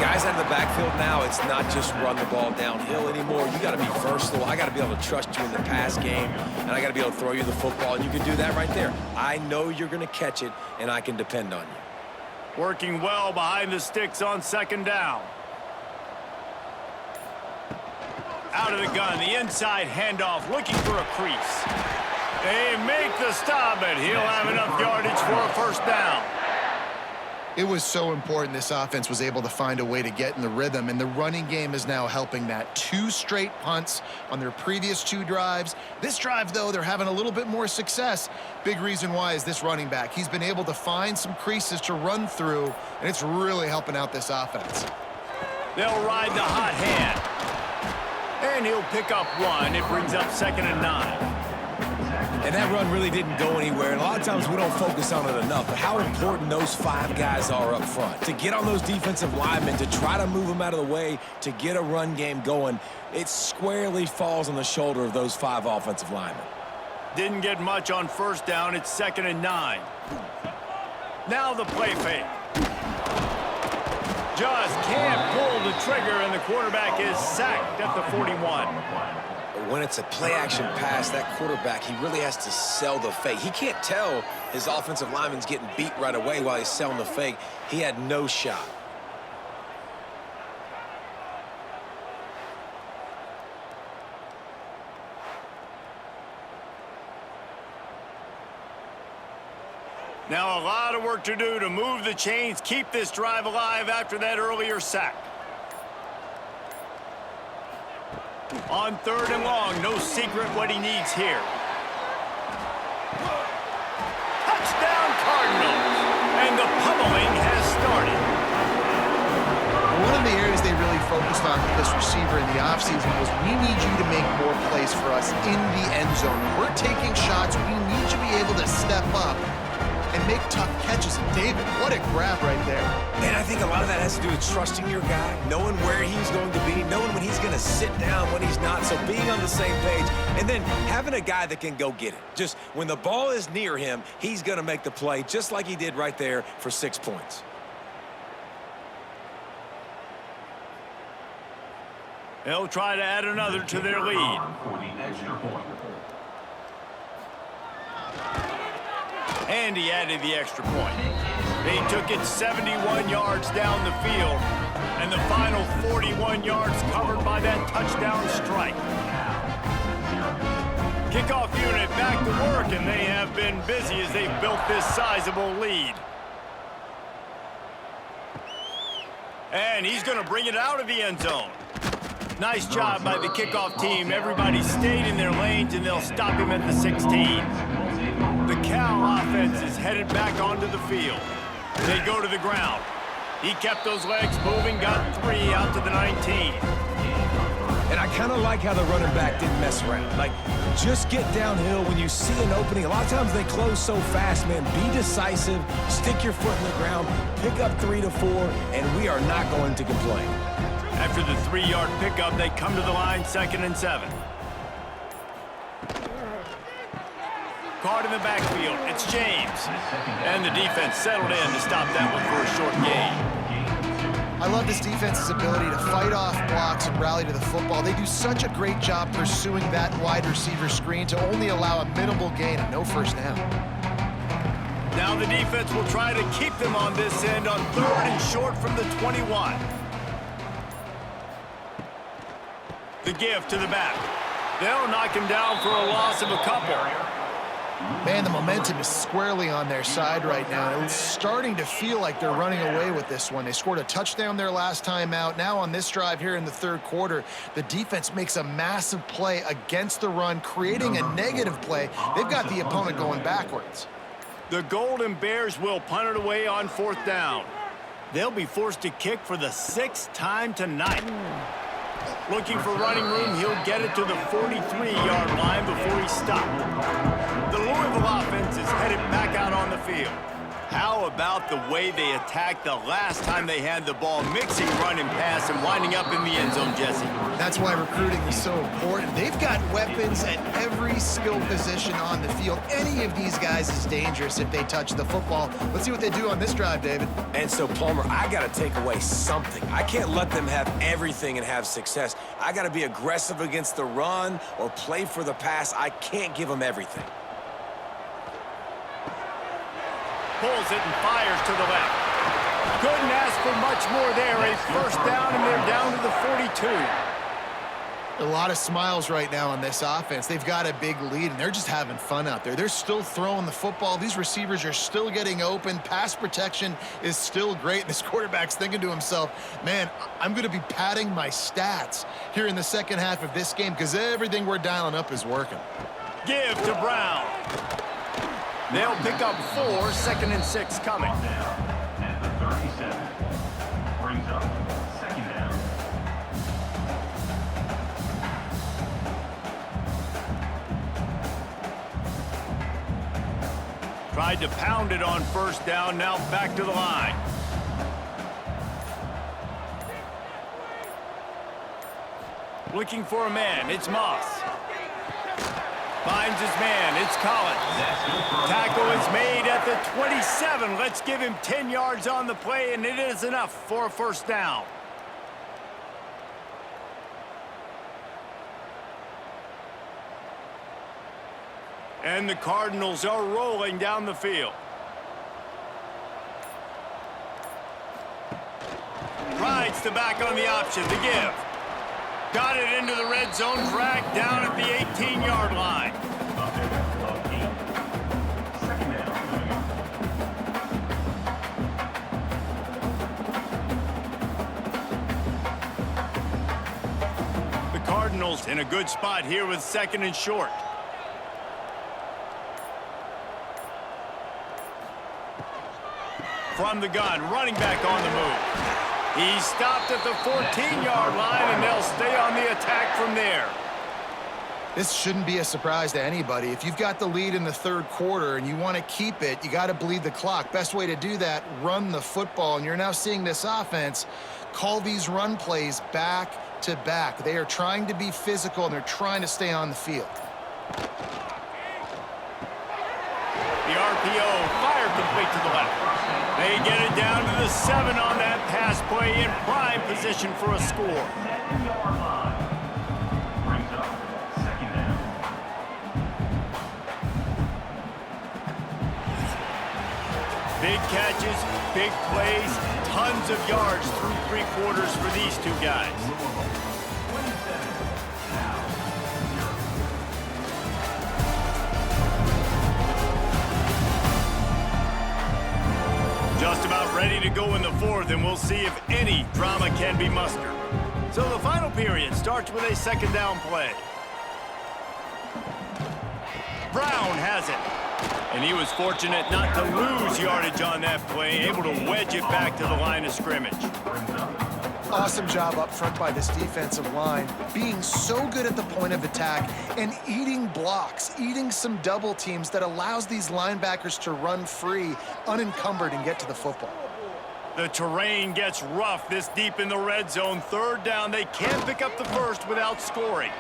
Speaker 3: Guys out of the backfield now, it's not just run the ball downhill anymore. You got to be versatile. I got to be able to trust you in the pass game, and I got to be able to throw you the football, and you can do that right there. I know you're going to catch it, and I can depend on you.
Speaker 1: Working well behind the sticks on second down. Out of the gun, the inside handoff, looking for a crease. They make the stop, and he'll have enough yardage for a first down.
Speaker 2: It was so important this offense was able to find a way to get in the rhythm, and the running game is now helping that. 2 straight punts on their previous 2 drives. This drive, though, they're having a little bit more success. Big reason why is this running back. He's been able to find some creases to run through, and it's really helping out this offense.
Speaker 1: They'll ride the hot hand. And he'll pick up 1. It brings up 2nd and 9.
Speaker 3: And that run really didn't go anywhere. And a lot of times we don't focus on it enough. But how important those 5 guys are up front. To get on those defensive linemen, to try to move them out of the way, to get a run game going, it squarely falls on the shoulder of those 5 offensive linemen.
Speaker 1: Didn't get much on first down. It's 2nd and 9. Now the play fake. Just can't pull the trigger, and the quarterback is sacked at the 41.
Speaker 3: When it's a play-action pass, that quarterback, he really has to sell the fake. He can't tell his offensive lineman's getting beat right away while he's selling the fake. He had no shot.
Speaker 1: Now a lot of work to do to move the chains, keep this drive alive after that earlier sack. On 3rd and long, no secret what he needs here. Touchdown Cardinals! And the pummeling has started.
Speaker 2: One of the areas they really focused on with this receiver in the offseason was we need you to make more plays for us in the end zone. We're taking shots. We need you to be able to step up and make tough catches. And David, what a grab right there.
Speaker 3: And I think a lot of that has to do with trusting your guy, knowing where he's going to be, knowing when he's going to sit down, when he's not, so being on the same page, and then having a guy that can go get it. Just when the ball is near him, he's going to make the play just like he did right there for 6 points.
Speaker 1: They'll try to add another to their lead. And he added the extra point. They took it 71 yards down the field, and the final 41 yards covered by that touchdown strike. Kickoff unit back to work, and they have been busy as they've built this sizable lead. And he's going to bring it out of the end zone. Nice job by the kickoff team. Everybody stayed in their lanes, and they'll stop him at the 16. The Cal offense is headed back onto the field. They go to the ground. He kept those legs moving, got 3 out to the 19.
Speaker 3: And I kind of like how the running back didn't mess around. Like, just get downhill when you see an opening. A lot of times they close so fast, man. Be decisive, stick your foot in the ground, pick up 3 to 4, and we are not going to complain.
Speaker 1: After the 3-yard pickup, they come to the line, 2nd and 7. Caught in the backfield, it's James. And the defense settled in to stop that one for a short gain.
Speaker 2: I love this defense's ability to fight off blocks and rally to the football. They do such a great job pursuing that wide receiver screen to only allow a minimal gain and no first down.
Speaker 1: Now the defense will try to keep them on this end on 3rd and short from the 21. The give to the back. They'll knock him down for a loss of a couple.
Speaker 2: Man, the momentum is squarely on their side right now. It's starting to feel like they're running away with this one. They scored a touchdown their last time out. Now on this drive here in the 3rd quarter, the defense makes a massive play against the run, creating a negative play. They've got the opponent going backwards.
Speaker 1: The Golden Bears will punt it away on 4th down. They'll be forced to kick for the 6th time tonight. Looking for running room, he'll get it to the 43-yard line before he's stopped. The Louisville offense is headed back out on the field. How about the way they attacked the last time they had the ball, mixing run and pass and winding up in the end zone, Jesse?
Speaker 2: That's why recruiting is so important. They've got weapons at every skill position on the field. Any of these guys is dangerous if they touch the football. Let's see what they do on this drive, David.
Speaker 3: And so, Palmer, I got to take away something. I can't let them have everything and have success. I got to be aggressive against the run or play for the pass. I can't give them everything.
Speaker 1: Pulls it and fires to the left. Couldn't ask for much more there. A 1st down, and they're down to the 42.
Speaker 2: A lot of smiles right now on this offense. They've got a big lead, and they're just having fun out there. They're still throwing the football. These receivers are still getting open. Pass protection is still great. This quarterback's thinking to himself, man, I'm going to be padding my stats here in the second half of this game because everything we're dialing up is working.
Speaker 1: Give to Brown. They'll pick up 4, 2nd and 6 coming.
Speaker 4: Down at the 37. Brings up 2nd down.
Speaker 1: Tried to pound it on 1st down, now back to the line. Looking for a man, it's Moss. Finds his man, it's Collins. Tackle is made at the 27. Let's give him 10 yards on the play, and it is enough for a 1st down. And the Cardinals are rolling down the field. Rides the back on the option, the give. Got it into the red zone, dragged down at the 18-yard line. The Cardinals in a good spot here with 2nd and short. From the gun, running back on the move. He stopped at the 14-yard line, and they'll stay on the attack from there.
Speaker 2: This shouldn't be a surprise to anybody. If you've got the lead in the 3rd quarter and you want to keep it, you got to bleed the clock. Best way to do that, run the football. And you're now seeing this offense call these run plays back to back. They are trying to be physical, and they're trying to stay on the field.
Speaker 1: The RPO, fire complete to the left. They get it down to the 7 on that pass play, in prime position for a score.
Speaker 4: 7-yard line. Brings up 2nd down.
Speaker 1: Big catches, big plays, tons of yards through 3 quarters for these two guys. Just about ready to go in the 4th, and we'll see if any drama can be mustered. So the final period starts with a 2nd down play. Brown has it, and he was fortunate not to lose yardage on that play, able to wedge it back to the line of scrimmage.
Speaker 2: Awesome job up front by this defensive line, being so good at the point of attack and eating blocks, eating some double teams that allows these linebackers to run free, unencumbered, and get to the football.
Speaker 1: The terrain gets rough this deep in the red zone. 3rd down, they can't pick up the 1st without scoring.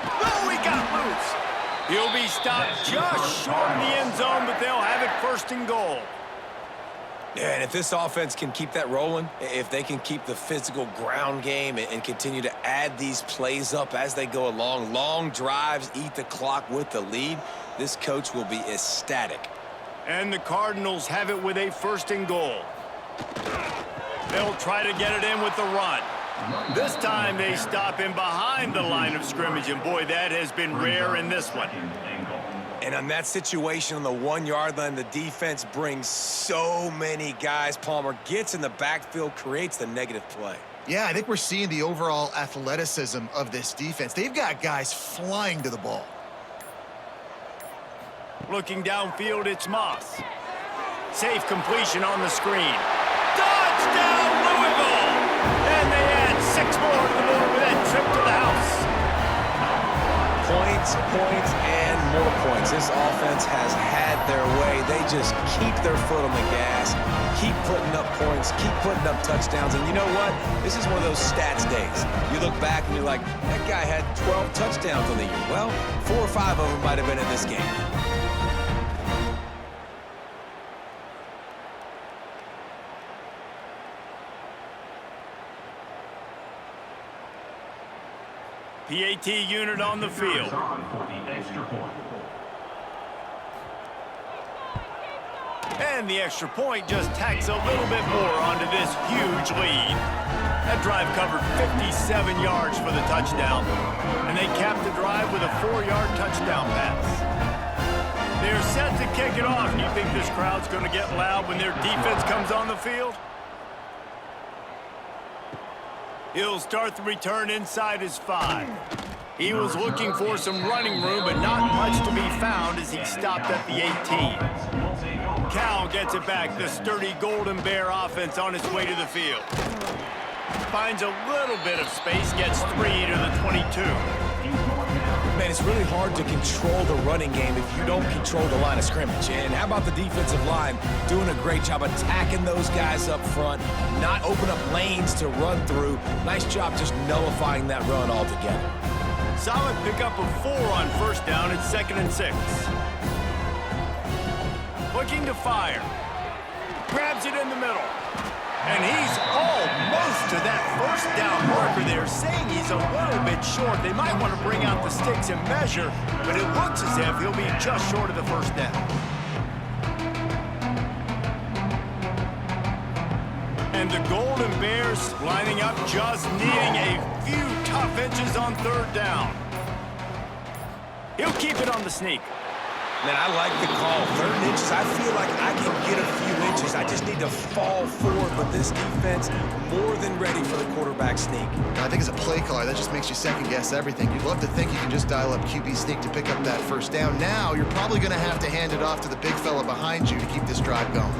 Speaker 1: Oh, he got loose. He'll be stopped just short of the end zone, but they'll have it 1st and goal.
Speaker 3: Yeah, and if this offense can keep that rolling, if they can keep the physical ground game and continue to add these plays up as they go along, long drives, eat the clock with the lead, this coach will be ecstatic.
Speaker 1: And the Cardinals have it with a 1st and goal. They'll try to get it in with the run. This time they stop him behind the line of scrimmage, and boy, that has been rare in this one.
Speaker 3: And on that situation on the 1-yard line, the defense brings so many guys. Palmer gets in the backfield, creates the negative play.
Speaker 2: Yeah, I think we're seeing the overall athleticism of this defense. They've got guys flying to the ball.
Speaker 1: Looking downfield, it's Moss. Safe completion on the screen. Touchdown, Louisville! And they add 6 more to the board with that trip to the house.
Speaker 3: Points, points, and more points. This offense has had their way. They just keep their foot on the gas, keep putting up points, keep putting up touchdowns. And you know what? This is one of those stats days. You look back and you're like, that guy had 12 touchdowns on the year. Well, 4 or 5 of them might have been in this game.
Speaker 1: PAT unit on the field. And the extra point just tacks a little bit more onto this huge lead. That drive covered 57 yards for the touchdown. And they capped the drive with a 4-yard touchdown pass. They're set to kick it off. You think this crowd's going to get loud when their defense comes on the field? He'll start the return inside his 5. He was looking for some running room, but not much to be found as he stopped at the 18. Cal gets it back. The sturdy Golden Bear offense on its way to the field. Finds a little bit of space, gets 3 to the 22.
Speaker 3: Man, it's really hard to control the running game if you don't control the line of scrimmage. And how about the defensive line doing a great job attacking those guys up front, not open up lanes to run through. Nice job just nullifying that run altogether.
Speaker 1: Solid pickup of 4 on first down. It's 2nd and 6. Looking to fire. Grabs it in the middle. And he's almost to that first down marker there, saying he's a little bit short. They might want to bring out the sticks and measure, but it looks as if he'll be just short of the first down. And the Golden Bears lining up, just needing a few tough inches on 3rd down. He'll keep it on the sneak.
Speaker 3: Man, I like the call. 3rd inches, I feel like I can get a few inches. I just need to fall forward, but this defense more than ready for the quarterback sneak.
Speaker 2: I think as a play caller, that just makes you second-guess everything. You'd love to think you can just dial up QB sneak to pick up that first down. Now, you're probably going to have to hand it off to the big fella behind you to keep this drive going.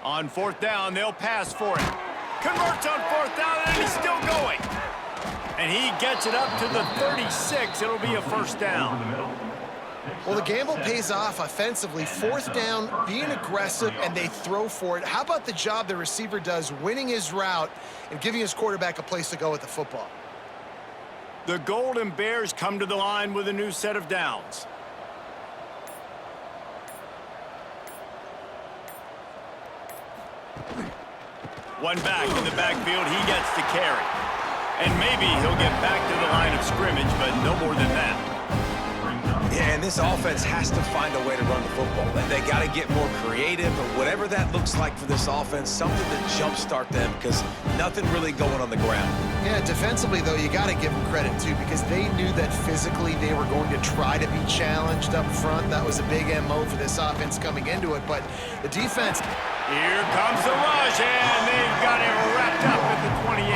Speaker 1: On 4th down, they'll pass for it. Converts on 4th down, and he's still going. And he gets it up to the 36. It'll be a first down.
Speaker 2: Well, the gamble pays off offensively. 4th down, being aggressive, and they throw for it. How about the job the receiver does winning his route and giving his quarterback a place to go with the football?
Speaker 1: The Golden Bears come to the line with a new set of downs. One back in the backfield, he gets to carry. And maybe he'll get back to the line of scrimmage, but no more than that.
Speaker 3: Yeah, and this offense has to find a way to run the football. They got to get more creative, or whatever that looks like for this offense, something to jumpstart them, because nothing really going on the ground.
Speaker 2: Yeah, defensively, though, you got to give them credit, too, because they knew that physically they were going to try to be challenged up front. That was a big MO for this offense coming into it, but the defense...
Speaker 1: Here comes the rush, and they've got it wrapped up at the 28.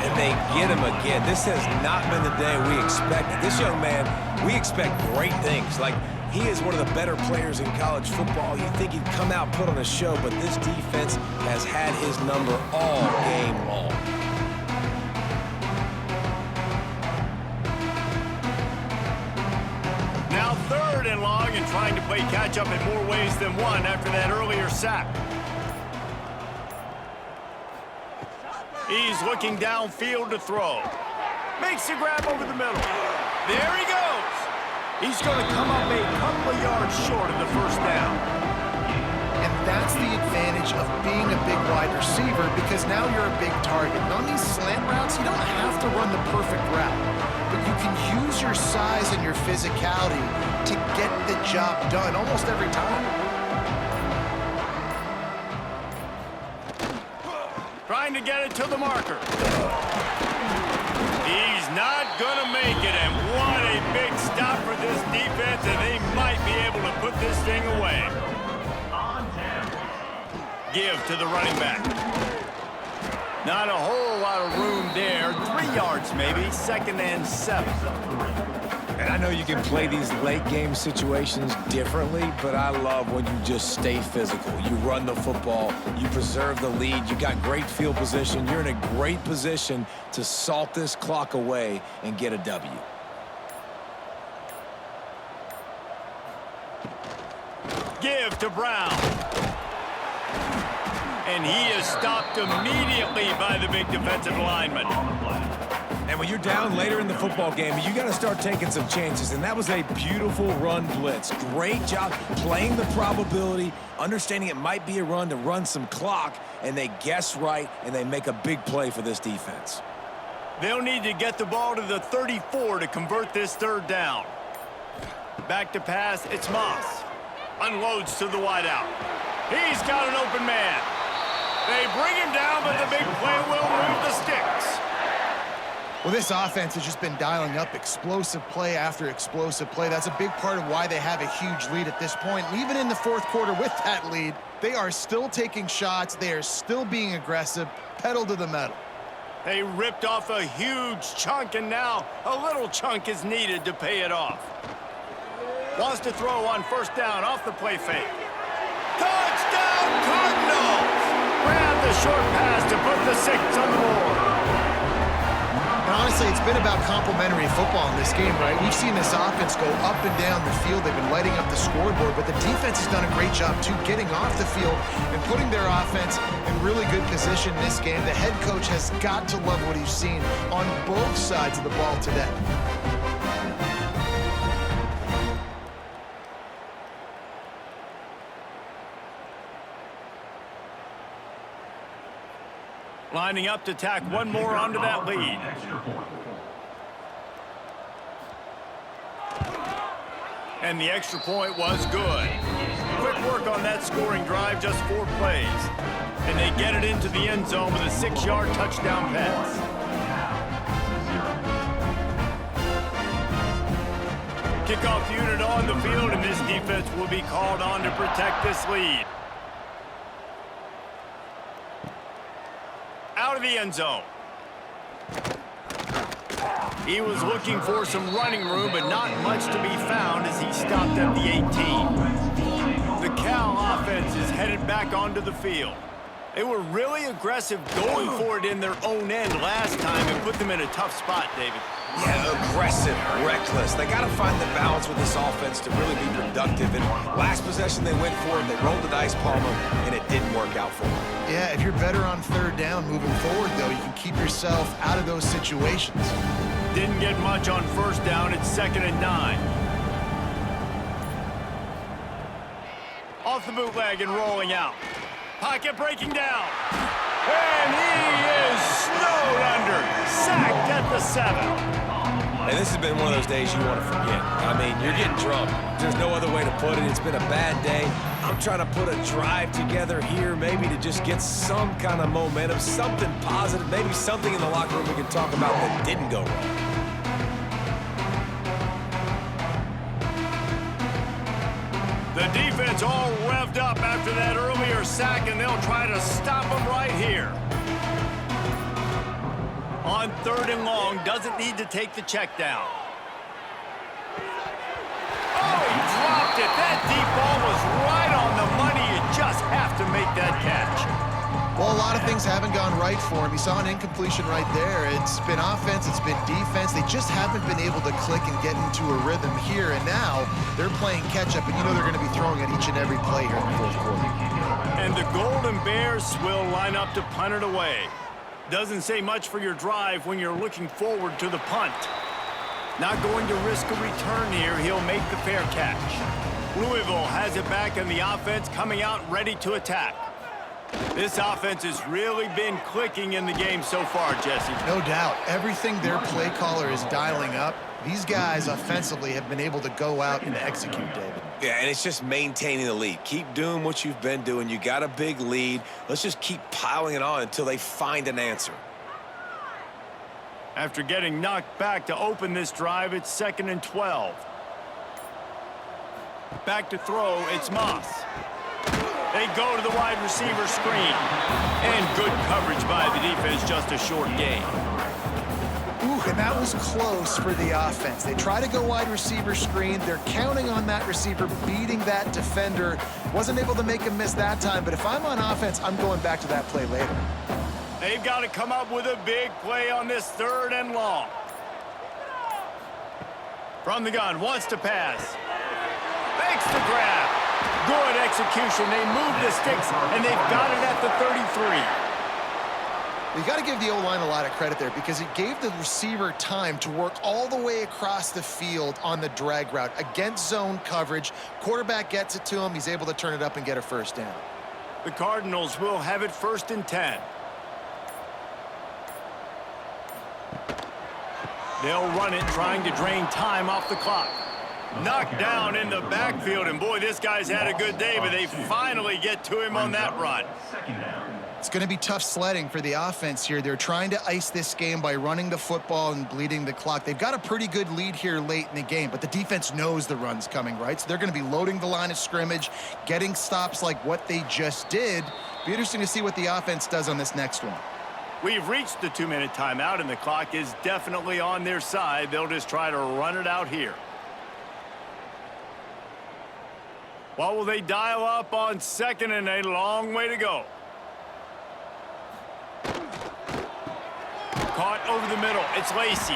Speaker 3: And they get him again. This has not been the day we expected. This young man, we expect great things. Like, he is one of the better players in college football. You think he'd come out, put on a show, but this defense has had his number all game long.
Speaker 1: Now 3rd and long, and trying to play catch-up in more ways than one after that earlier sack. He's looking downfield to throw. Makes the grab over the middle. There he goes. He's going to come up a couple of yards short of the first down.
Speaker 2: And that's the advantage of being a big wide receiver, because now you're a big target. And on these slant routes, you don't have to run the perfect route, but you can use your size and your physicality to get the job done almost every time.
Speaker 1: Trying to get it to the marker. He's not going to make it, and what a big stop for this defense, and they might be able to put this thing away. Give to the running back. Not a whole lot of room there. 3 yards maybe, 2nd and 7.
Speaker 3: And I know you can play these late-game situations differently, but I love when you just stay physical. You run the football, you preserve the lead, you got great field position. You're in a great position to salt this clock away and get a W.
Speaker 1: Give to Brown. And he is stopped immediately by the big defensive lineman.
Speaker 3: And when you're down later in the football game, you got to start taking some chances. And that was a beautiful run blitz. Great job playing the probability, understanding it might be a run to run some clock, and they guess right, and they make a big play for this defense.
Speaker 1: They'll need to get the ball to the 34 to convert this 3rd down. Back to pass, it's Moss. Unloads to the wideout. He's got an open man. They bring him down, but the big play will move the sticks.
Speaker 2: Well, this offense has just been dialing up explosive play after explosive play. That's a big part of why they have a huge lead at this point. And even in the 4th quarter with that lead, they are still taking shots. They are still being aggressive, pedal to the metal.
Speaker 1: They ripped off a huge chunk, and now a little chunk is needed to pay it off. Wants to throw on 1st down off the play fake. Touchdown, Cardinals! Grab the short pass to put the 6 on the board.
Speaker 2: And honestly, it's been about complementary football in this game, right? We've seen this offense go up and down the field. They've been lighting up the scoreboard, but the defense has done a great job, too, getting off the field and putting their offense in really good position in this game. The head coach has got to love what he's seen on both sides of the ball today.
Speaker 1: Lining up to tack one more onto that lead. And the extra point was good. Quick work on that scoring drive, just 4 plays. And they get it into the end zone with a 6-yard touchdown pass. Kickoff unit on the field, and this defense will be called on to protect this lead. Out of the end zone. He was looking for some running room, but not much to be found as he stopped at the 18. The Cal offense is headed back onto the field. They were really aggressive going for it in their own end last time and put them in a tough spot, David.
Speaker 3: Yeah, aggressive, reckless. They got to find the balance with this offense to really be productive. And last possession they went for it, they rolled the dice, Palmer, and it didn't work out for them.
Speaker 2: Yeah, if you're better on 3rd down moving forward, though, you can keep yourself out of those situations.
Speaker 1: Didn't get much on 1st down. It's 2nd and 9. Off the bootleg and rolling out. Pocket breaking down. And he is snowed under. Sacked at the 7.
Speaker 3: And this has been one of those days you want to forget. I mean, you're getting drunk. There's no other way to put it. It's been a bad day. I'm trying to put a drive together here, maybe to just get some kind of momentum, something positive, maybe something in the locker room we can talk about that didn't go wrong.
Speaker 1: The defense all revved up after that earlier sack, and they'll try to stop them right here. On 3rd and long, doesn't need to take the check down. Oh, he dropped it. That deep ball was right on the money. You just have to make that catch.
Speaker 2: Well, a lot of things haven't gone right for him. He saw an incompletion right there. It's been offense, it's been defense. They just haven't been able to click and get into a rhythm here. And now they're playing catch-up, and you know they're going to be throwing at each and every play here in the 4th quarter.
Speaker 1: And the Golden Bears will line up to punt it away. Doesn't say much for your drive when you're looking forward to the punt. Not going to risk a return here. He'll make the fair catch. Louisville has it back, and the offense coming out ready to attack. This offense has really been clicking in the game so far, Jesse.
Speaker 2: No doubt. Everything their play caller is dialing up, these guys offensively have been able to go out and execute, David.
Speaker 3: Yeah, and it's just maintaining the lead. Keep doing what you've been doing. You got a big lead. Let's just keep piling it on until they find an answer.
Speaker 1: After getting knocked back to open this drive, it's 2nd and 12. Back to throw, it's Moss. They go to the wide receiver screen. And good coverage by the defense, just a short gain.
Speaker 2: Ooh, and that was close for the offense. They try to go wide receiver screen. They're counting on that receiver beating that defender. Wasn't able to make him miss that time, but if I'm on offense, I'm going back to that play later.
Speaker 1: They've got to come up with a big play on this 3rd and long. From the gun, wants to pass. Makes the grab. Good execution. They move the sticks, and they've got it at the 33.
Speaker 2: You got to give the O-line a lot of credit there because it gave the receiver time to work all the way across the field on the drag route against zone coverage. Quarterback gets it to him. He's able to turn it up and get a first down.
Speaker 1: The Cardinals will have it 1st and 10. They'll run it, trying to drain time off the clock. Knocked down in the backfield, and boy, this guy's had a good day, but they finally get to him on that run.
Speaker 2: It's going to be tough sledding for the offense here. They're trying to ice this game by running the football and bleeding the clock. They've got a pretty good lead here late in the game, but the defense knows the run's coming, right? So they're going to be loading the line of scrimmage, getting stops like what they just did. Be interesting to see what the offense does on this next one.
Speaker 1: We've reached the 2-minute timeout, and the clock is definitely on their side. They'll just try to run it out here. What will they dial up on 2nd and a long way to go? Caught over the middle. It's Lacy.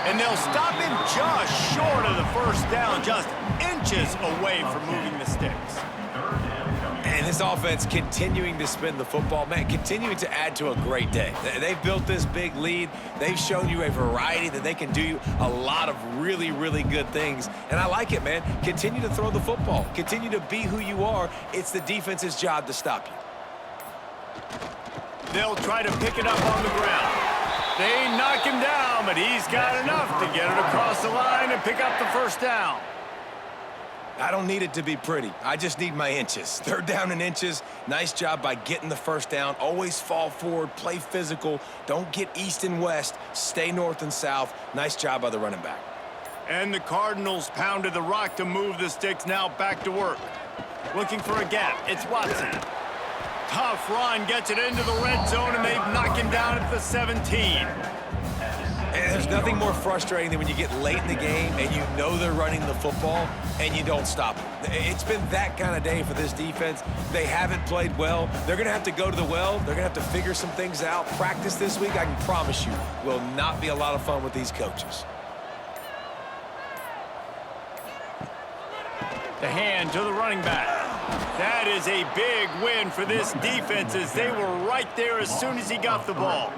Speaker 1: And they'll stop him just short of the first down, just inches away from moving the sticks.
Speaker 3: And this offense continuing to spin the football, man, continuing to add to a great day. They've built this big lead. They've shown you a variety that they can do a lot of really, really good things. And I like it, man. Continue to throw the football. Continue to be who you are. It's the defense's job to stop you.
Speaker 1: They'll try to pick it up on the ground. They knock him down, but he's got enough to get it across the line and pick up the first down.
Speaker 3: I don't need it to be pretty. I just need my inches. 3rd down and inches. Nice job by getting the first down. Always fall forward, play physical. Don't get east and west. Stay north and south. Nice job by the running back.
Speaker 1: And the Cardinals pounded the rock to move the sticks, now back to work. Looking for a gap. It's Watson. Tough run, gets it into the red zone, and they've knocked him down at the 17.
Speaker 3: And there's nothing more frustrating than when you get late in the game and you know they're running the football and you don't stop them. It's been that kind of day for this defense. They haven't played well. They're going to have to go to the well. They're going to have to figure some things out. Practice this week, I can promise you, will not be a lot of fun with these coaches.
Speaker 1: The hand to the running back. That is a big win for this defense as they were right there as soon as he got the ball.